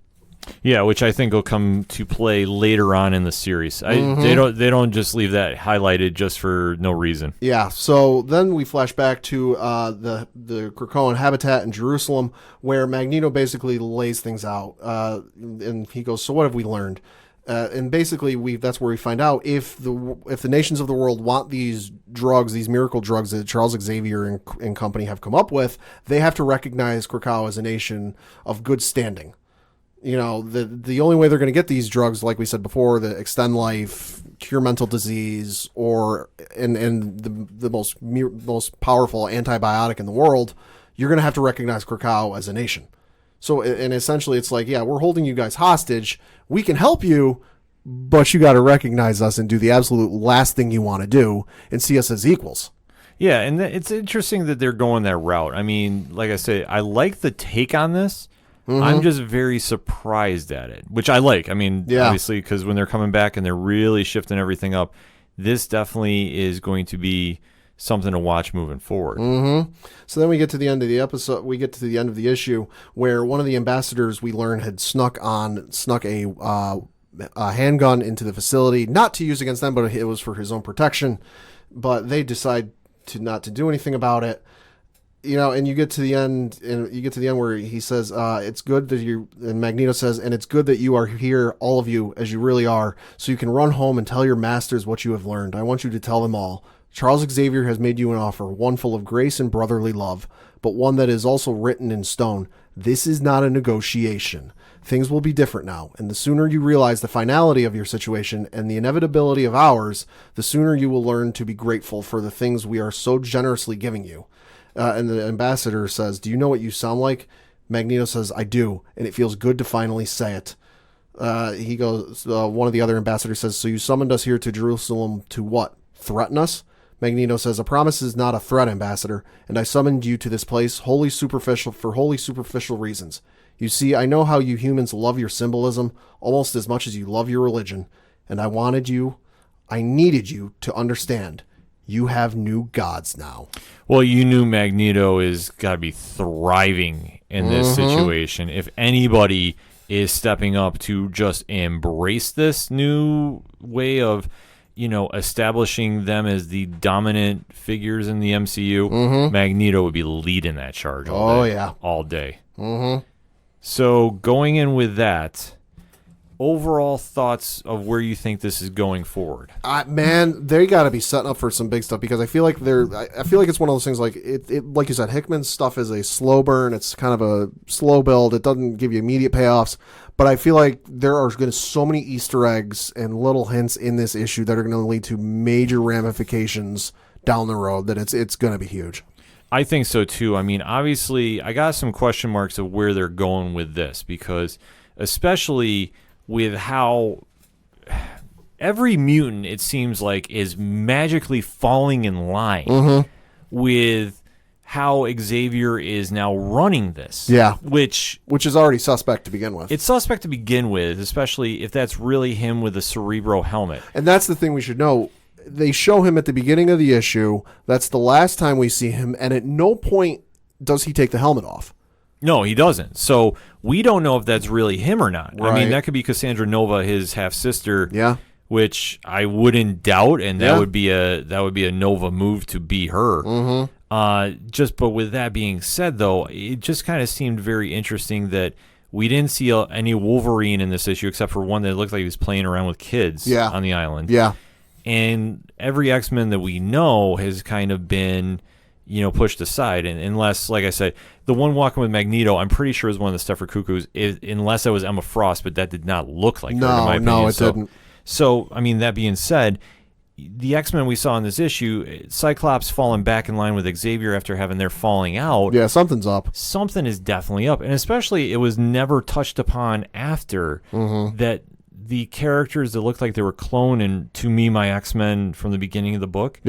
Yeah, which I think will come to play later on in the series. They don't just leave that highlighted just for no reason. Yeah, so then we flash back to the Krakoan habitat in Jerusalem, where Magneto basically lays things out, and he goes, "So what have we learned?" And basically, that's where we find out if the nations of the world want these drugs, these miracle drugs that Charles Xavier and company have come up with, they have to recognize Krakow as a nation of good standing. You know, the only way they're going to get these drugs, like we said before, that extend life, cure mental disease, and the most powerful antibiotic in the world, you're going to have to recognize Krakow as a nation. So, and essentially, it's like, yeah, we're holding you guys hostage. We can help you, but you got to recognize us and do the absolute last thing you want to do and see us as equals. Yeah, and it's interesting that they're going that route. I mean, like I say, I like the take on this. Mm-hmm. I'm just very surprised at it, which I like. I mean, obviously, because when they're coming back and they're really shifting everything up, this definitely is going to be something to watch moving forward. Mm-hmm. So then we get to the end of the episode. We get to the end of the issue where one of the ambassadors we learn had snuck a handgun into the facility, not to use against them, but it was for his own protection. But they decide not to do anything about it. You know, and you get to the end, where he says, "It's good that you," and Magneto says, "and it's good that you are here, all of you, as you really are, so you can run home and tell your masters what you have learned. I want you to tell them all. Charles Xavier has made you an offer, one full of grace and brotherly love, but one that is also written in stone. This is not a negotiation. Things will be different now, and the sooner you realize the finality of your situation and the inevitability of ours, the sooner you will learn to be grateful for the things we are so generously giving you." And the ambassador says, "Do you know what you sound like?" Magneto says, "I do, and it feels good to finally say it." He goes, one of the other ambassadors says, "So you summoned us here to Jerusalem to what? Threaten us?" Magneto says, "A promise is not a threat, Ambassador, and I summoned you to this place for wholly superficial reasons. You see, I know how you humans love your symbolism almost as much as you love your religion, and I needed you to understand. You have new gods now." Well, you knew Magneto is got to be thriving in this situation. If anybody is stepping up to just embrace this new way of, establishing them as the dominant figures in the MCU, Magneto would be leading that charge all day. Mm-hmm. So going in with that, overall thoughts of where you think this is going forward? Man, they got to be setting up for some big stuff, because I feel like it's one of those things like it like you said, Hickman's stuff is a slow burn. It's kind of a slow build. It doesn't give you immediate payoffs, but I feel like there are going to so many Easter eggs and little hints in this issue that are going to lead to major ramifications down the road that it's going to be huge. I think so too. I mean, obviously, I got some question marks of where they're going with this, because especially with how every mutant, it seems like, is magically falling in line with how Xavier is now running this. Yeah. Which is already suspect to begin with. It's suspect to begin with, especially if that's really him with a Cerebro helmet. And that's the thing we should know. They show him at the beginning of the issue. That's the last time we see him, and at no point does he take the helmet off. No, he doesn't. So we don't know if that's really him or not. Right. I mean, that could be Cassandra Nova, his half sister. Yeah. Which I wouldn't doubt, and that would be a Nova move to be her. But with that being said, though, it just kind of seemed very interesting that we didn't see any Wolverine in this issue, except for one that looked like he was playing around with kids on the island. Yeah. And every X-Men that we know has kind of been pushed aside. And unless, like I said, the one walking with Magneto, I'm pretty sure is one of the Stepford Cuckoos, unless it was Emma Frost, but that did not look like her, in my opinion. No, it didn't. So, I mean, that being said, the X-Men we saw in this issue, Cyclops falling back in line with Xavier after having their falling out. Yeah, something's up. Something is definitely up. And especially it was never touched upon after that the characters that looked like they were cloned and To Me, My X-Men from the beginning of the book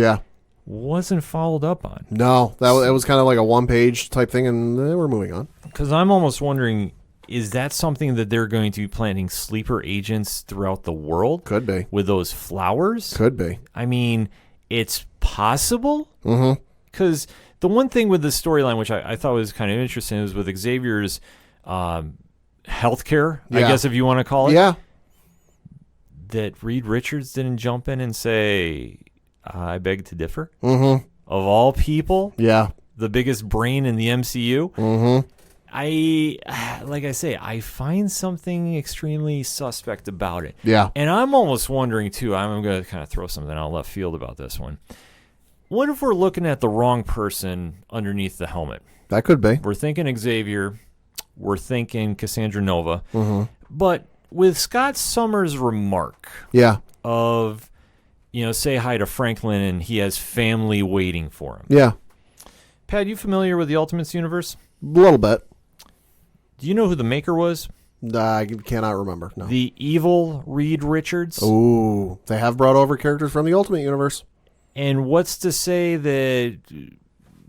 wasn't followed up on. No, it was kind of like a one-page type thing, and we're moving on. Because I'm almost wondering, is that something that they're going to be planting sleeper agents throughout the world? Could be. With those flowers? Could be. I mean, it's possible. Mm-hmm. Because the one thing with the storyline, which I thought was kind of interesting, was with Xavier's healthcare, I guess if you want to call it. Yeah. That Reed Richards didn't jump in and say, I beg to differ. Mm-hmm. Of all people. Yeah. The biggest brain in the MCU. Mm-hmm. Like I say, I find something extremely suspect about it. Yeah. And I'm almost wondering, too, I'm going to kind of throw something out left field about this one. What if we're looking at the wrong person underneath the helmet? That could be. We're thinking Xavier. We're thinking Cassandra Nova. Mm-hmm. But with Scott Summers' remark of, say hi to Franklin and he has family waiting for him. Yeah. Pat, you familiar with the Ultimates universe? A little bit. Do you know who the maker was? I cannot remember. No. The evil Reed Richards. Ooh, they have brought over characters from the Ultimate Universe. And what's to say that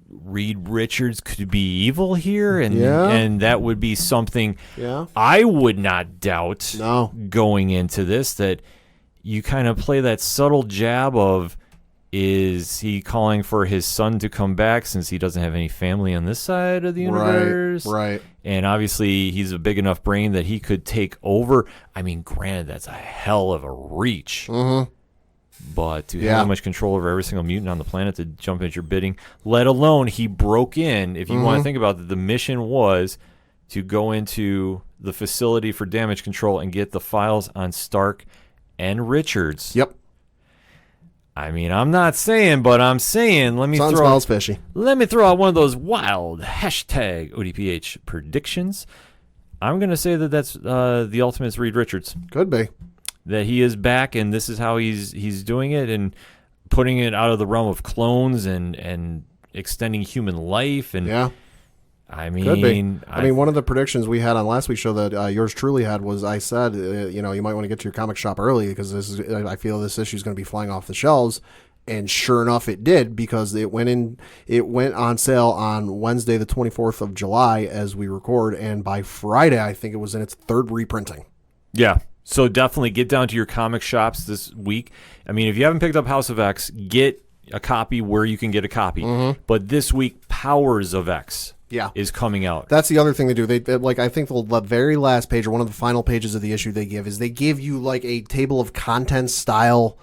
Reed Richards could be evil here? And that would be something I would not doubt going into this, that you kind of play that subtle jab of, is he calling for his son to come back since he doesn't have any family on this side of the universe? Right. And obviously he's a big enough brain that he could take over. I mean, granted, that's a hell of a reach. Mm-hmm. But to have that much control over every single mutant on the planet to jump at your bidding, let alone he broke in. If you want to think about it, the mission was to go into the facility for damage control and get the files on Stark and Richards. Yep. I mean, I'm not saying, but I'm saying, smells fishy. Let me throw out one of those wild hashtag ODPH predictions. I'm going to say that that's the Ultimates Reed Richards. Could be. That he is back, and this is how he's doing it, and putting it out of the realm of clones and extending human life. And I mean, could be. I mean, one of the predictions we had on last week's show that yours truly had was, I said, you might want to get to your comic shop early because I feel this issue is going to be flying off the shelves. And sure enough, it did, because it went on sale on Wednesday, the 24th of July, as we record, and by Friday, I think it was in its third reprinting. Yeah. So definitely get down to your comic shops this week. I mean, if you haven't picked up House of X, get a copy where you can get a copy. Mm-hmm. But this week, Powers of X is coming out. That's the other thing they do. They I think the very last page, or one of the final pages of the issue they give you like a table of contents style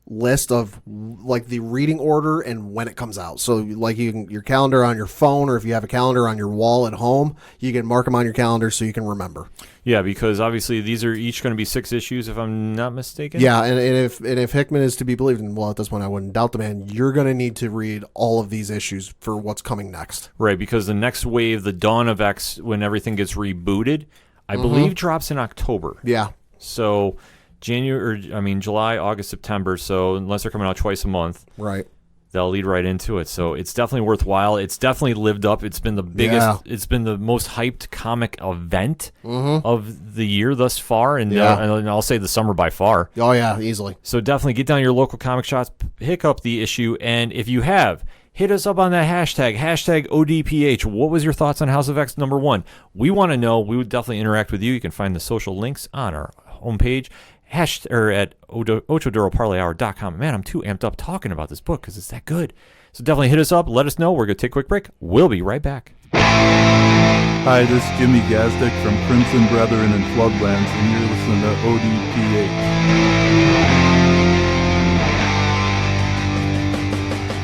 list of like the reading order and when it comes out. So like your calendar on your phone, or if you have a calendar on your wall at home, you can mark them on your calendar so you can remember. Yeah, because obviously these are each going to be 6 issues, if I'm not mistaken. Yeah, and if Hickman is to be believed, and well, at this point I wouldn't doubt the man, you're going to need to read all of these issues for what's coming next. Right, because the next wave, the Dawn of X, when everything gets rebooted, I believe drops in October. Yeah. So July, August, September. So unless they're coming out twice a month, right, they'll lead right into it. So it's definitely worthwhile. It's definitely lived up. It's been the biggest. Yeah. It's been the most hyped comic event of the year thus far, and I'll say the summer by far. Oh yeah, easily. So definitely get down to your local comic shops, pick up the issue, and if you have, hit us up on that hashtag ODPH. What was your thoughts on House of X #1? We want to know. We would definitely interact with you. You can find the social links on our homepage. At ochodoroparlayhour.com. Man, I'm too amped up talking about this book because it's that good. So definitely hit us up. Let us know. We're going to take a quick break. We'll be right back. Hi, this is Jimmy Gazdick from Crimson Brethren and Floodlands, and you're listening to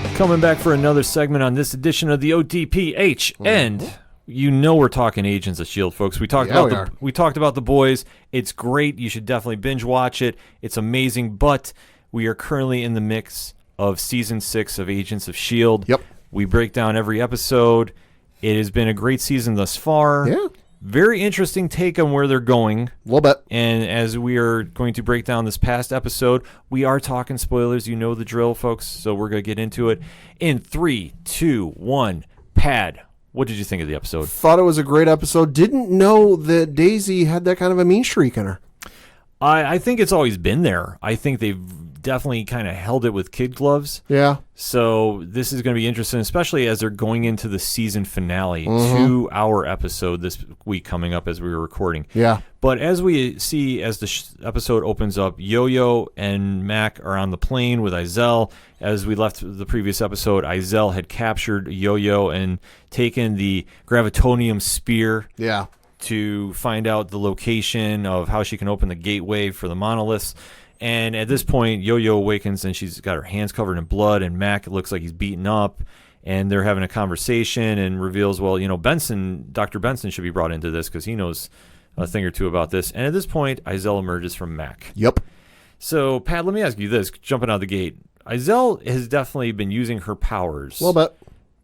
ODPH. Coming back for another segment on this edition of the ODPH. And we're talking Agents of S.H.I.E.L.D., folks. We talked about the boys. It's great. You should definitely binge watch it. It's amazing. But we are currently in the mix of season 6 of Agents of S.H.I.E.L.D. Yep. We break down every episode. It has been a great season thus far. Yeah. Very interesting take on where they're going. A little bit. And as we are going to break down this past episode, we are talking spoilers. You know the drill, folks. So we're going to get into it. In 3, 2, 1, Pad. What did you think of the episode? Thought it was a great episode. Didn't know that Daisy had that kind of a mean streak in her. I think it's always been there. I think they've definitely kind of held it with kid gloves. Yeah. So this is going to be interesting, especially as they're going into the season finale, 2-hour episode this week coming up as we were recording. Yeah. But as we see, as the episode opens up, Yo-Yo and Mac are on the plane with Izel. As we left the previous episode, Izel had captured Yo-Yo and taken the gravitonium spear. Yeah. To find out the location of how she can open the gateway for the monoliths. And at this point, Yo-Yo awakens and she's got her hands covered in blood, and Mac looks like he's beaten up, and they're having a conversation and reveals, well, Dr. Benson should be brought into this because he knows a thing or two about this. And at this point, Izel emerges from Mac. Yep. So, Pat, let me ask you this, jumping out of the gate. Izel has definitely been using her powers. A little bit.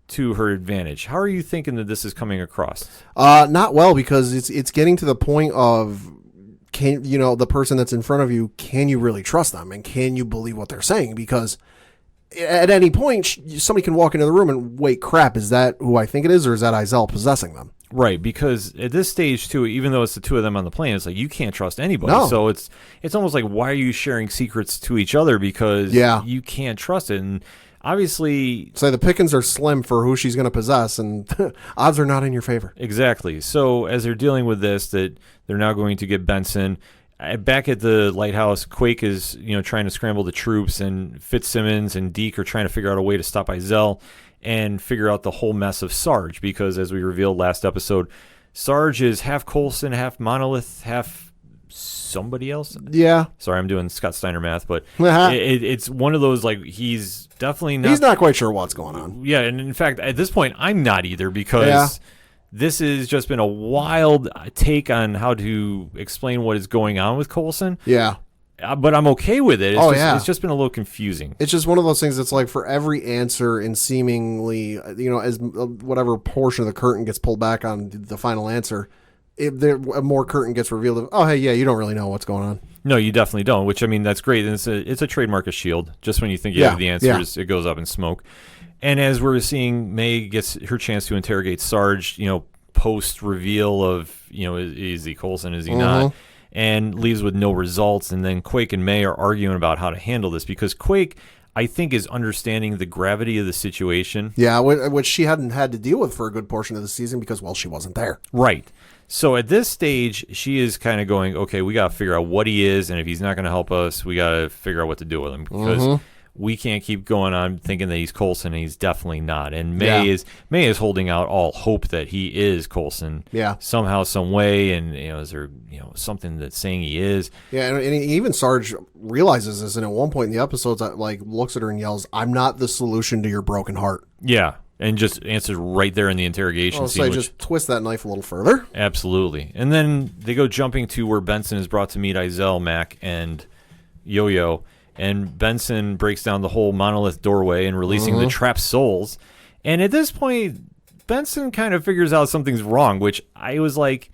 To her advantage. How are you thinking that this is coming across? Not well, because it's getting to the point of, the person that's in front of you, can you really trust them, and can you believe what they're saying? Because at any point, somebody can walk into the room and, wait, crap, is that who I think it is, or is that Izel possessing them? Right, because at this stage, too, even though it's the two of them on the plane, it's like you can't trust anybody. No. So it's almost like, why are you sharing secrets to each other? Because you can't trust it. And obviously, so the pickings are slim for who she's going to possess, and odds are not in your favor. Exactly. So as they're dealing with this, that they're now going to get Benson. Back at the lighthouse, Quake is trying to scramble the troops, and Fitzsimmons and Deke are trying to figure out a way to stop Izel and figure out the whole mess of Sarge, because as we revealed last episode, Sarge is half Coulson, half Monolith, half somebody else. Yeah. Sorry, I'm doing Scott Steiner math, but it's one of those, like, he's definitely not. He's not quite sure what's going on. Yeah, and in fact, at this point, I'm not either, because this has just been a wild take on how to explain what is going on with Coulson. Yeah. But I'm okay with it. It's just been a little confusing. It's just one of those things that's like, for every answer and seemingly, as whatever portion of the curtain gets pulled back on the final answer, a more curtain gets revealed of, oh, hey, yeah, you don't really know what's going on. No, you definitely don't, which, I mean, that's great. And it's a trademark of S.H.I.E.L.D. Just when you think you have the answers, it goes up in smoke. And as we're seeing, May gets her chance to interrogate Sarge, post-reveal of, is he Coulson, is he not? And leaves with no results. And then Quake and May are arguing about how to handle this, because Quake, I think, is understanding the gravity of the situation. Yeah, which she hadn't had to deal with for a good portion of the season because, well, she wasn't there. Right. So at this stage, she is kind of going, okay, we got to figure out what he is, and if he's not going to help us, we got to figure out what to do with him, because we can't keep going on thinking that he's Coulson, and he's definitely not. And May is holding out all hope that he is Coulson. Yeah. Somehow, some way, and is there something that's saying he is? Yeah, and even Sarge realizes this, and at one point in the episodes, like, looks at her and yells, "I'm not the solution to your broken heart." Yeah. And just answers right there in the interrogation scene. So just twist that knife a little further. Absolutely. And then they go jumping to where Benson is brought to meet Izel, Mac, and Yo-Yo. And Benson breaks down the whole monolith doorway and releasing the trapped souls. And at this point, Benson kind of figures out something's wrong, which I was like,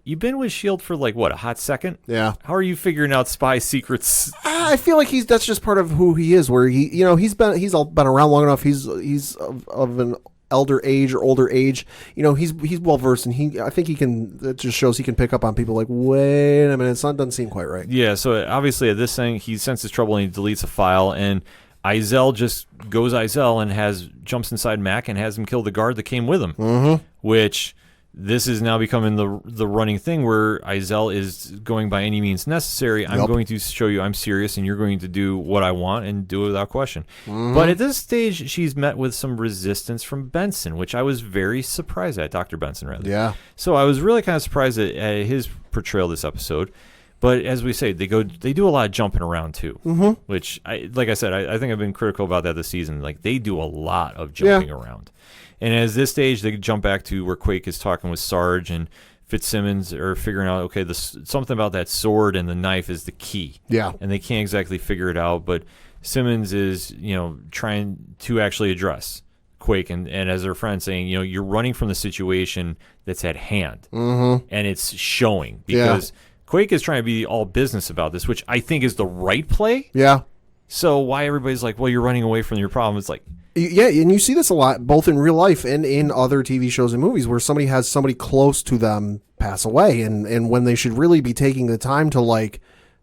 you've been with S.H.I.E.L.D. for like, what, a hot second? Yeah. How are you figuring out spy secrets? I feel like that's just part of who he is, where he's been around long enough. He's of an elder age or older age. He's well versed, and I think he can. It just shows he can pick up on people like, wait a minute, something doesn't seem quite right. Yeah. So obviously at this thing, he senses trouble and he deletes a file, and Izel just goes Izel and jumps inside Mac and has him kill the guard that came with him, which. This is now becoming the running thing where Izel is going by any means necessary. I'm going to show you I'm serious, and you're going to do what I want and do it without question. But at this stage, she's met with some resistance from Benson, which I was very surprised at, Dr. Benson, rather. Yeah. So I was really kind of surprised at his portrayal this episode. But as we say, they do a lot of jumping around, too, which, like I said, I think I've been critical about that this season. Like, they do a lot of jumping around. And as this stage, they jump back to where Quake is talking with Sarge, and Fitzsimmons are figuring out, okay, something about that sword and the knife is the key. Yeah. And they can't exactly figure it out, but Simmons is, trying to actually address Quake and as her friend saying, you're running from the situation that's at hand, Mm-hmm. and it's showing because Quake is trying to be all business about this, which I think is the right play. Yeah. So why everybody's like, well, you're running away from your problem? It's like, yeah, and you see this a lot, both in real life and in other TV shows and movies, where somebody has somebody close to them pass away, and when they should really be taking the time to like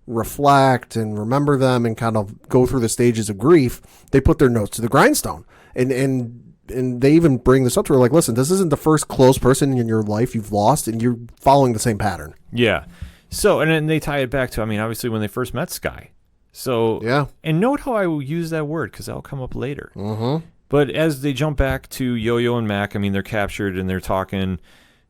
reflect and remember them and kind of go through the stages of grief, they put their notes to the grindstone, and they even bring this up to her, like, listen, this isn't the first close person in your life you've lost, and you're following the same pattern. Yeah. So, and then they tie it back to, obviously when they first met Sky. So, yeah. And note how I will use that word because that'll come up later. Mm-hmm. But as they jump back to Yo-Yo and Mac, they're captured and they're talking,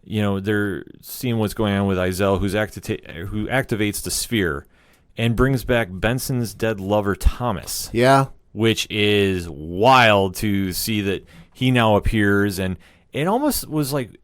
they're seeing what's going on with Izel, who activates the sphere and brings back Benson's dead lover, Thomas. Yeah. Which is wild to see that he now appears, and it almost was like,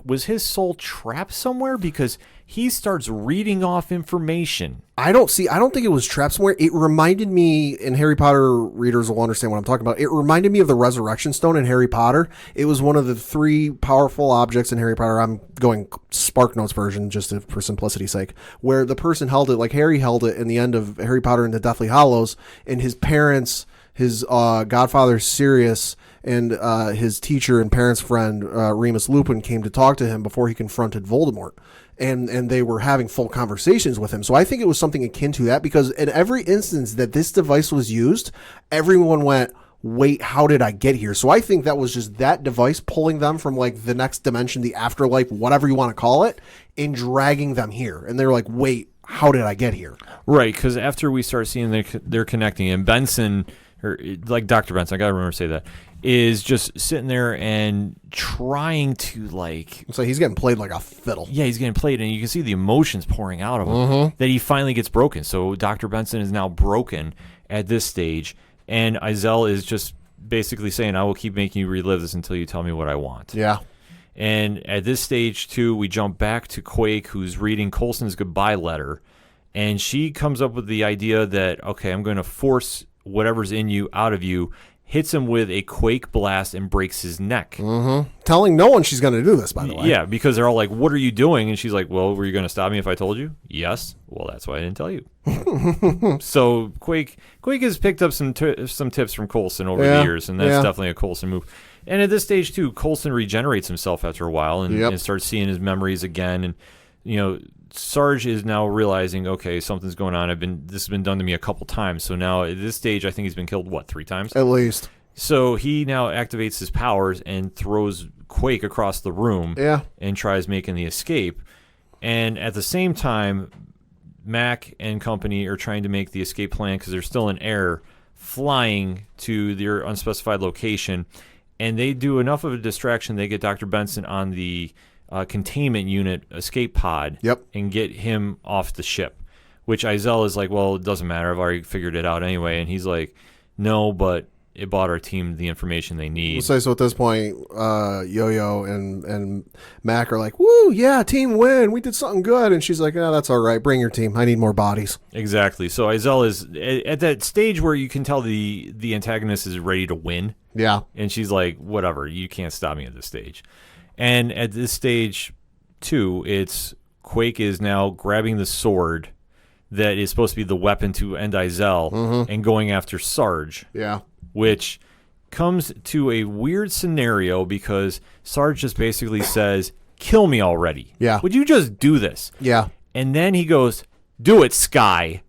was his soul trapped somewhere? Because he starts reading off information. I don't think it was trapped somewhere. It reminded me, and Harry Potter readers will understand what I'm talking about. It reminded me of the Resurrection Stone in Harry Potter. It was one of the 3 powerful objects in Harry Potter. I'm going Spark Notes version for simplicity's sake, where the person held it, like Harry held it in the end of Harry Potter and the Deathly Hallows, and his parents, his godfather Sirius, and his teacher and parents' friend Remus Lupin came to talk to him before he confronted Voldemort. And they were having full conversations with him. So I think it was something akin to that, because in every instance that this device was used, everyone went, wait, how did I get here? So I think that was just that device pulling them from like the next dimension, the afterlife, whatever you want to call it, and dragging them here. And they're like, wait, how did I get here? Right, because after we start seeing they're connecting, and Benson, or like Dr. Benson, I got to remember to say that, is just sitting there and trying to like... So he's getting played like a fiddle. Yeah, he's getting played, and you can see the emotions pouring out of him, that he finally gets broken. So Dr. Benson is now broken at this stage, and Izel is just basically saying, I will keep making you relive this until you tell me what I want. Yeah. And at this stage, too, we jump back to Quake, who's reading Coulson's goodbye letter, and she comes up with the idea that, okay, I'm going to force whatever's in you out of you, hits him with a quake blast and breaks his neck. Mm-hmm. Telling no one she's going to do this, by the way. Yeah, because they're all like, what are you doing? And she's like, well, were you going to stop me if I told you? Yes. Well, that's why I didn't tell you. So Quake has picked up some tips from Coulson over the years, and that's definitely a Coulson move. And at this stage, too, Coulson regenerates himself after a while and starts seeing his memories again. And, Sarge is now realizing, okay, something's going on. This has been done to me a couple times. So now at this stage, I think he's been killed, 3 times? At least. So he now activates his powers and throws Quake across the room and tries making the escape. And at the same time, Mac and company are trying to make the escape plan because they're still in air, flying to their unspecified location. And they do enough of a distraction, they get Dr. Benson on the containment unit escape pod and get him off the ship, which Izel is like, well, it doesn't matter, I've already figured it out anyway. And he's like, no, but it bought our team the information they need. We'll say so at this point. Yo-Yo and Mac are like, woo, yeah, team win, we did something good. And she's like, that's all right, bring your team, I need more bodies. Exactly. So Izel is at that stage where you can tell the antagonist is ready to win. Yeah. And she's like, whatever, you can't stop me at this stage. And at this stage, too, it's Quake is now grabbing the sword that is supposed to be the weapon to end Izel and going after Sarge. Yeah. Which comes to a weird scenario because Sarge just basically says, kill me already. Yeah. Would you just do this? Yeah. And then he goes, do it, Sky.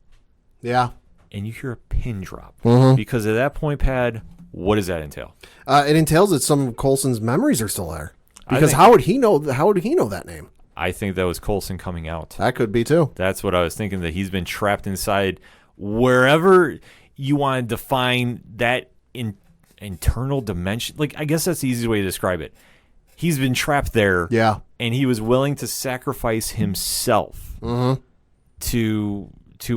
Yeah. And you hear a pin drop. Because at that point, Pad, what does that entail? It entails that some of Coulson's memories are still there. Because how would he know that name? I think that was Coulson coming out. That could be too. That's what I was thinking, that he's been trapped inside wherever you want to define that internal dimension. Like, I guess that's the easiest way to describe it. He's been trapped there. Yeah. And he was willing to sacrifice himself to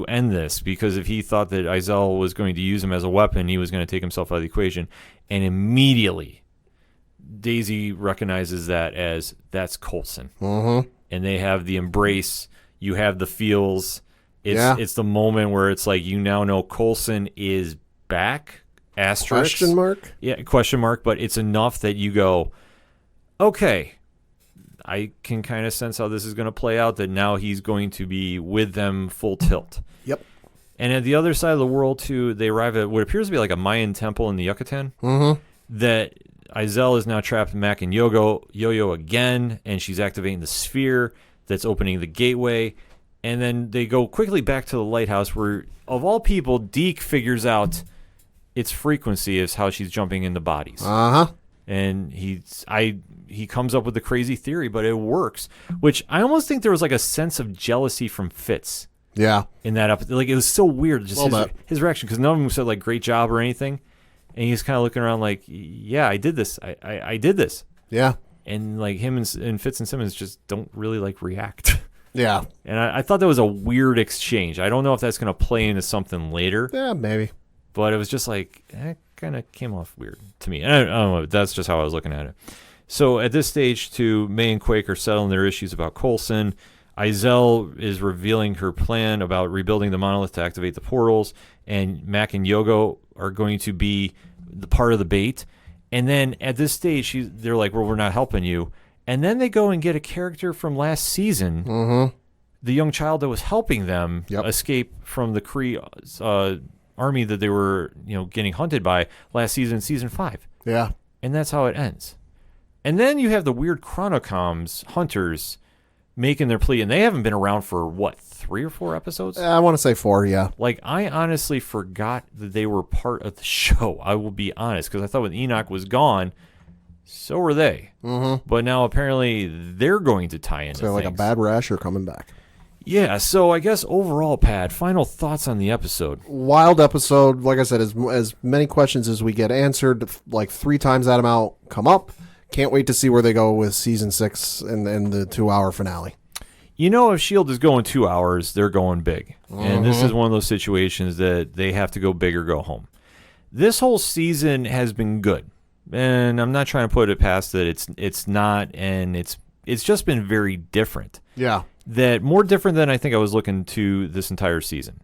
end this, because if he thought that Izel was going to use him as a weapon, he was going to take himself out of the equation. And immediately Daisy recognizes that as that's Coulson. And they have the embrace. You have the feels. It's the moment where it's like, you now know Coulson is back asterisks. Question mark? Yeah, question mark, but it's enough that you go, okay, I can kind of sense how this is going to play out, that now he's going to be with them full tilt. Yep. And at the other side of the world, too, they arrive at what appears to be like a Mayan temple in the Yucatan. Mm-hmm. That Izel is now trapped in Mac and Yo-Yo again, and she's activating the sphere that's opening the gateway. And then they go quickly back to the lighthouse where, of all people, Deke figures out its frequency is how she's jumping into bodies. Uh-huh. And he comes up with a crazy theory, but it works, which I almost think there was like a sense of jealousy from Fitz. Yeah. In that episode. Like, it was so weird, just his reaction, because none of them said, like, great job or anything. And he's kind of looking around like, yeah, I did this. I did this. Yeah. And, like, him and Fitz and Simmons just don't really, like, react. Yeah. And I thought that was a weird exchange. I don't know if that's going to play into something later. Yeah, maybe. But it was just like, it kind of came off weird to me. And I don't know. That's just how I was looking at it. So at this stage, too, May and Quake are settling their issues about Coulson. Izel is revealing her plan about rebuilding the monolith to activate the portals. And Mac and Yogo are going to be the part of the bait. And then at this stage, they're like, well, we're not helping you. And then they go and get a character from last season, the young child that was helping them escape from the Kree army that they were, getting hunted by last season, season 5. Yeah. And that's how it ends. And then you have the weird Chronocoms hunters making their plea, and they haven't been around for, 3 or 4 episodes? I want to say 4, yeah. Like, I honestly forgot that they were part of the show. I will be honest, because I thought when Enoch was gone, so were they. Mm-hmm. But now apparently they're going to tie into so like things. a bad rash are coming back. Yeah, so I guess overall, Pat, final thoughts on the episode. Wild episode. Like I said, as many questions as we get answered, like 3 times that amount come up. Can't wait to see where they go with season 6 and the 2-hour finale. If S.H.I.E.L.D. is going 2 hours, they're going big. Mm-hmm. And this is one of those situations that they have to go big or go home. This whole season has been good. And I'm not trying to put it past that it's not, and it's just been very different. Yeah. That more different than I think I was looking to this entire season.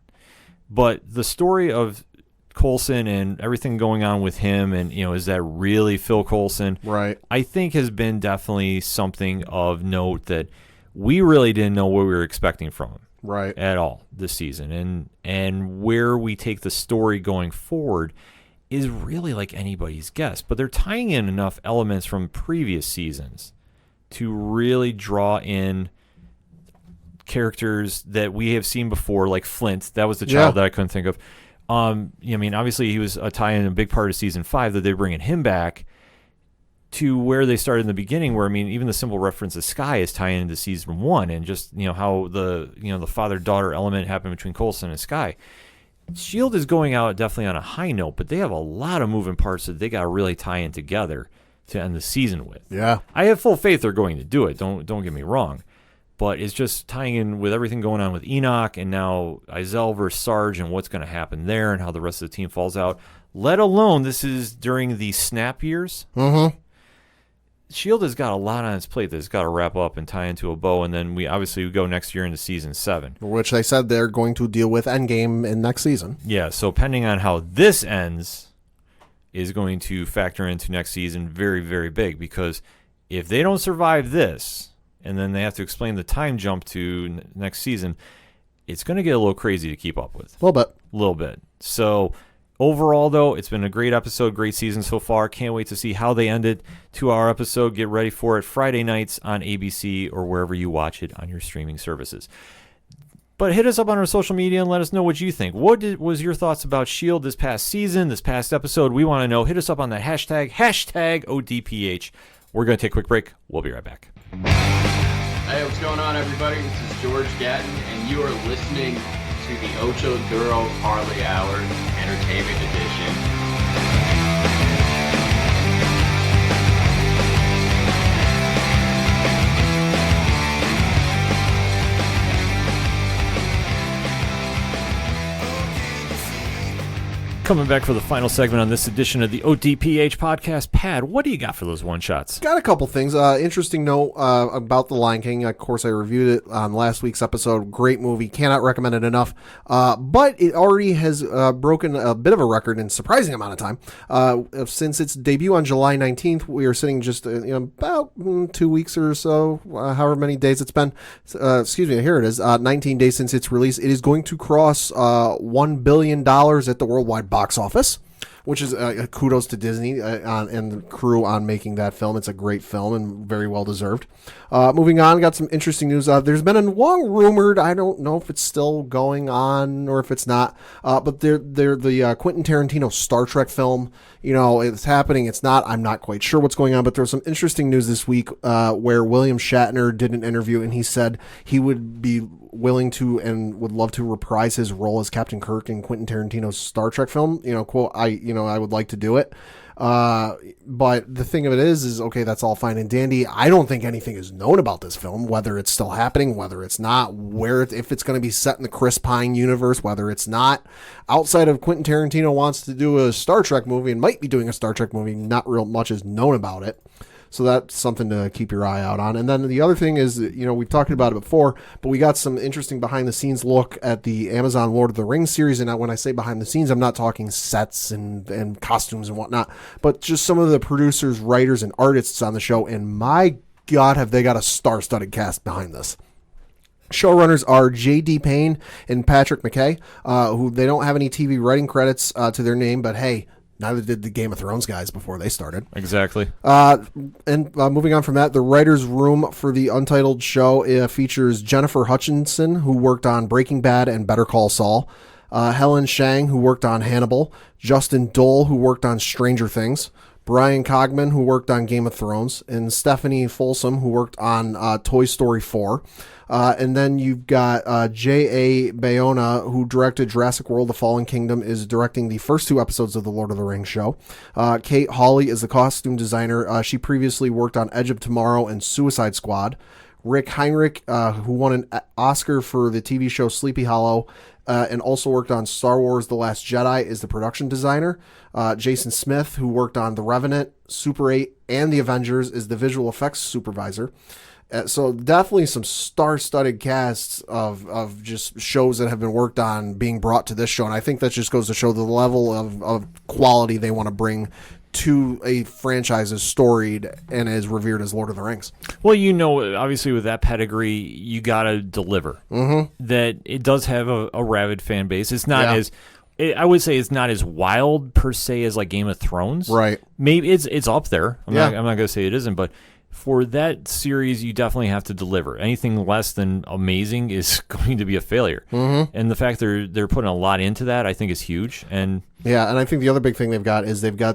But the story of Coulson and everything going on with him, and is that really Phil Coulson? Right. I think has been definitely something of note that we really didn't know what we were expecting from him. Right. At all this season. And where we take the story going forward is really like anybody's guess. But they're tying in enough elements from previous seasons to really draw in characters that we have seen before, like Flint. That was the child that I couldn't think of. Obviously he was a tie-in, a big part of season 5 that they're bringing him back to where they started in the beginning, where, even the simple reference to Sky is tying into season 1, and just, how the father-daughter element happened between Coulson and Sky. S.H.I.E.L.D. is going out definitely on a high note, but they have a lot of moving parts that they got to really tie in together to end the season with. Yeah. I have full faith they're going to do it. Don't get me wrong. But it's just tying in with everything going on with Enoch, and now Izel versus Sarge and what's going to happen there and how the rest of the team falls out. Let alone this is during the snap years. Mm-hmm. S.H.I.E.L.D. has got a lot on its plate that's got to wrap up and tie into a bow, and then we go next year into season 7. Which they said they're going to deal with Endgame in next season. Yeah, so depending on how this ends is going to factor into next season very, very big, because if they don't survive this, and then they have to explain the time jump to next season, it's going to get a little crazy to keep up with. A little bit. So overall, though, it's been a great episode, great season so far. Can't wait to see how they end it. 2-hour episode. Get ready for it Friday nights on ABC or wherever you watch it on your streaming services. But hit us up on our social media and let us know what you think. What was your thoughts about S.H.I.E.L.D. this past season, this past episode? We want to know. Hit us up on that hashtag ODPH. We're going to take a quick break. We'll be right back. Hey, what's going on, everybody? This is George Gatton, and you are listening to the Ocho Duro Parlay Hour Entertainment Edition. Coming back for the final segment on this edition of the ODPH podcast. Pad, what do you got for those one-shots? Got a couple things. Interesting note about The Lion King. Of course, I reviewed it on last week's episode. Great movie. Cannot recommend it enough. But it already has broken a bit of a record in a surprising amount of time. Since its debut on July 19th, we are sitting just about 2 weeks or so, however many days it's been. Here it is. 19 days since its release. It is going to cross $1 billion at the worldwide box office, which is kudos to Disney and the crew on making that film. It's a great film and very well deserved. Moving on, got some interesting news. There's been a long rumored, I don't know if it's still going on or if it's not, but they're the Quentin Tarantino Star Trek film. It's happening. It's not. I'm not quite sure what's going on, but there's some interesting news this week where William Shatner did an interview and he said he would be willing to and would love to reprise his role as Captain Kirk in Quentin Tarantino's Star Trek film. Quote, I would like to do it. But the thing of it is okay, that's all fine and dandy. I don't think anything is known about this film, whether it's still happening, whether it's not, if it's going to be set in the Chris Pine universe, whether it's not. Outside of Quentin Tarantino wants to do a Star Trek movie and might be doing a Star Trek movie, not real much is known about it. So that's something to keep your eye out on. And then the other thing is, we've talked about it before, but we got some interesting behind-the-scenes look at the Amazon Lord of the Rings series. And when I say behind-the-scenes, I'm not talking sets and costumes and whatnot, but just some of the producers, writers, and artists on the show. And my God, have they got a star-studded cast behind this. Showrunners are J.D. Payne and Patrick McKay, who they don't have any TV writing credits to their name, but hey, neither did the Game of Thrones guys before they started. Exactly. Moving on from that, the writer's room for the Untitled show features Jennifer Hutchinson, who worked on Breaking Bad and Better Call Saul, Helen Shang, who worked on Hannibal, Justin Dole, who worked on Stranger Things, Brian Cogman, who worked on Game of Thrones, and Stephanie Folsom, who worked on Toy Story 4. And then you've got J.A. Bayona, who directed Jurassic World: The Fallen Kingdom, is directing the first 2 episodes of the Lord of the Rings show. Kate Hawley is the costume designer. She previously worked on Edge of Tomorrow and Suicide Squad. Rick Heinrich, who won an Oscar for the TV show Sleepy Hollow, and also worked on Star Wars: The Last Jedi, is the production designer. Jason Smith, who worked on The Revenant, Super 8, and The Avengers, is the visual effects supervisor. So definitely some star-studded casts of just shows that have been worked on being brought to this show. And I think that just goes to show the level of quality they want to bring to a franchise as storied and as revered as Lord of the Rings. Well, obviously with that pedigree, you got to deliver. Mm-hmm. That it does have a rabid fan base. It's not as... I would say it's not as wild per se as like Game of Thrones. Right. Maybe it's up there. I'm not going to say it isn't, but for that series, you definitely have to deliver. Anything less than amazing is going to be a failure. Mm-hmm. And the fact they're putting a lot into that, I think, is huge. And I think the other big thing they've got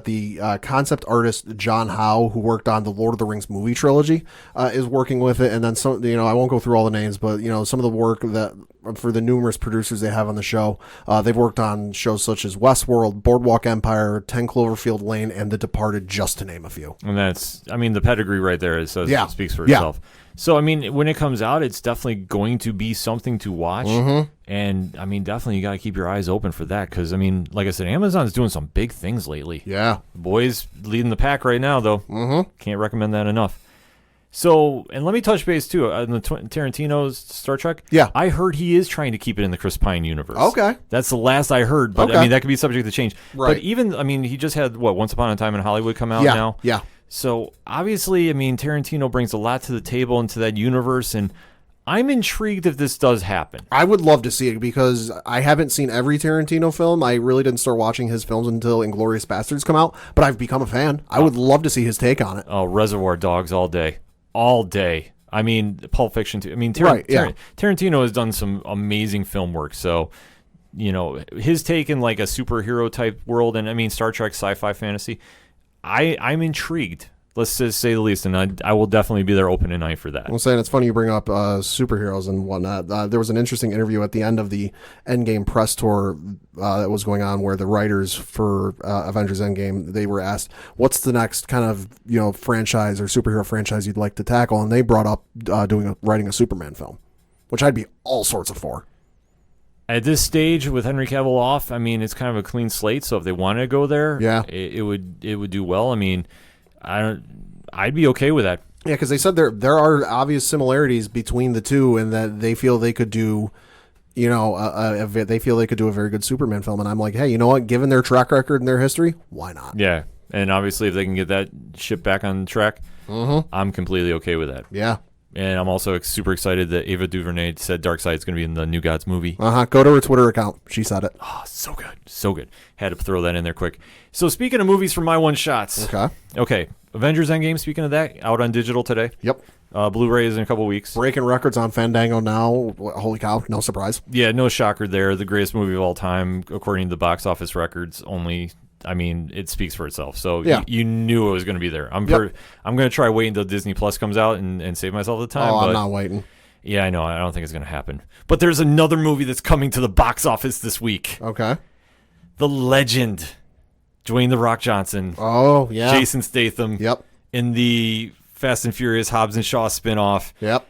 the concept artist John Howe, who worked on the Lord of the Rings movie trilogy, is working with it. And then some, I won't go through all the names, but some of the work that for the numerous producers they have on the show, they've worked on shows such as Westworld, Boardwalk Empire, 10 Cloverfield Lane, and The Departed, just to name a few. And that's, the pedigree right there speaks for itself. So, when it comes out, it's definitely going to be something to watch. Mm-hmm. And, definitely you got to keep your eyes open for that because, like I said, Amazon's doing some big things lately. Yeah. The boys leading the pack right now, though. Mm-hmm. Can't recommend that enough. So, and let me touch base, too, on the Tarantino's Star Trek. Yeah. I heard he is trying to keep it in the Chris Pine universe. Okay. That's the last I heard, but, that could be subject to change. Right. But even, he just had, Once Upon a Time in Hollywood come out now? Yeah. So, obviously, Tarantino brings a lot to the table into that universe, and I'm intrigued if this does happen. I would love to see it because I haven't seen every Tarantino film. I really didn't start watching his films until Inglourious Bastards come out, but I've become a fan. I would love to see his take on it. Oh, Reservoir Dogs all day. All day. Pulp Fiction too. Tarantino has done some amazing film work, so, his take in like a superhero type world and, Star Trek sci-fi fantasy, I'm intrigued. Let's just say the least, and I will definitely be there open and eye for that. I'm saying it's funny you bring up superheroes and whatnot. There was an interesting interview at the end of the Endgame press tour that was going on where the writers for Avengers Endgame, they were asked, what's the next kind of franchise or superhero franchise you'd like to tackle? And they brought up writing a Superman film, which I'd be all sorts of for. At this stage, with Henry Cavill off, I mean, it's kind of a clean slate. So if they wanted to go there, Yeah. it would do well. I mean, I'd be okay with that. Yeah, because they said there are obvious similarities between the two, and that they feel they could do, they feel they could do a very good Superman film. And I'm like, hey, you know what? Given their track record and their history, why not? Yeah, and obviously if they can get that ship back on track, I'm completely okay with that. Yeah. And I'm also super excited that Ava DuVernay said Darkseid's going to be in the New Gods movie. Go to her Twitter account. She said it. Oh, so good. So good. Had to throw that in there quick. So speaking of movies from my one shots. Okay. Avengers Endgame, speaking of that, out on digital today. Yep. Blu-ray is in a couple weeks. Breaking records on Fandango now. Holy cow. No surprise. Yeah, no shocker there. The greatest movie of all time, according to the box office records. Only, I mean, it speaks for itself. So yeah. you knew it was going to be there. I'm going to try waiting until Disney Plus comes out and save myself the time. I'm not waiting. Yeah, I know. I don't think it's going to happen. But there's another movie that's coming to the box office this week. Okay. The Legend. Dwayne "The Rock" Johnson. Oh, yeah. Jason Statham. Yep. In the Fast and Furious Hobbs and Shaw spinoff. Yep.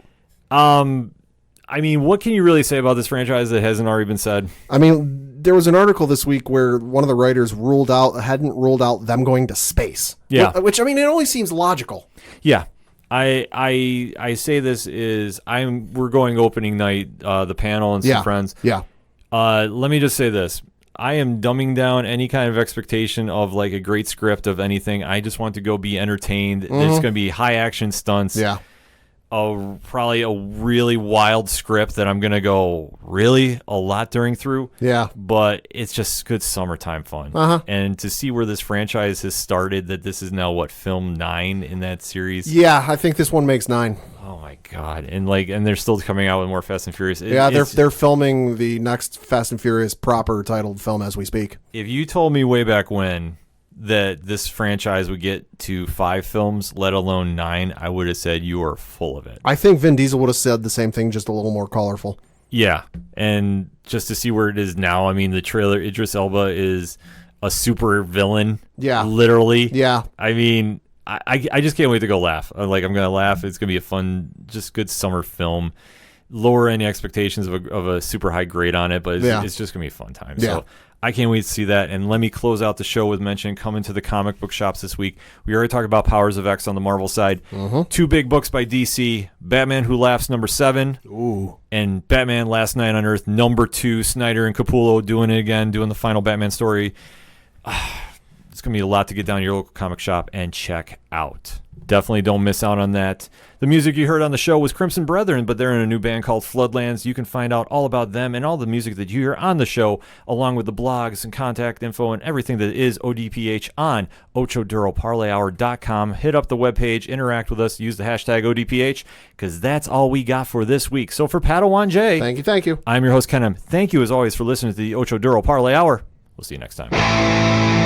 I mean, what can you really say about this franchise that hasn't already been said? I mean, there was an article this week where one of the writers hadn't ruled out them going to space. Yeah. Which I mean, it only seems logical. Yeah. I say this is we're going opening night, the panel and some friends. Yeah. Let me just say this. I am dumbing down any kind of expectation of like a great script of anything. I just want to go be entertained. There's going to be high action stunts. Yeah. Probably a really wild script that I'm going to go really a lot during through. Yeah. But it's just good summertime fun. And to see where this franchise has started, that this is now, film 9 in that series? Yeah, I think this one makes 9. Oh my God. And they're still coming out with more Fast and Furious. They're filming the next Fast and Furious proper titled film as we speak. If you told me way back when that this franchise would get to 5 films, let alone 9, I would have said you are full of it. I think Vin Diesel would have said the same thing, just a little more colorful. Yeah, and just to see where it is now, I mean, the trailer, Idris Elba is a super villain. Yeah. Literally. Yeah. I mean, I just can't wait to go laugh. I'm going to laugh. It's going to be a fun, just good summer film. Lower any expectations of a super high grade on it, but it's just going to be a fun time. Yeah. So I can't wait to see that. And let me close out the show with mention coming to the comic book shops this week. We already talked about Powers of X on the Marvel side. 2 big books by DC, Batman Who Laughs #7. Ooh. And Batman Last Night on Earth #2. Snyder and Capullo doing it again, doing the final Batman story. It's going to be a lot to get down to your local comic shop and check out. Definitely don't miss out on that. The music you heard on the show was Crimson Brethren, but they're in a new band called Floodlands. You can find out all about them and all the music that you hear on the show, along with the blogs and contact info and everything that is ODPH on OchoDuroParlayHour.com. Hit up the webpage, interact with us, use the hashtag ODPH, because that's all we got for this week. So for Padawan J, thank you. I'm your host, Ken M. Thank you, as always, for listening to the Ocho Duro Parlay Hour. We'll see you next time.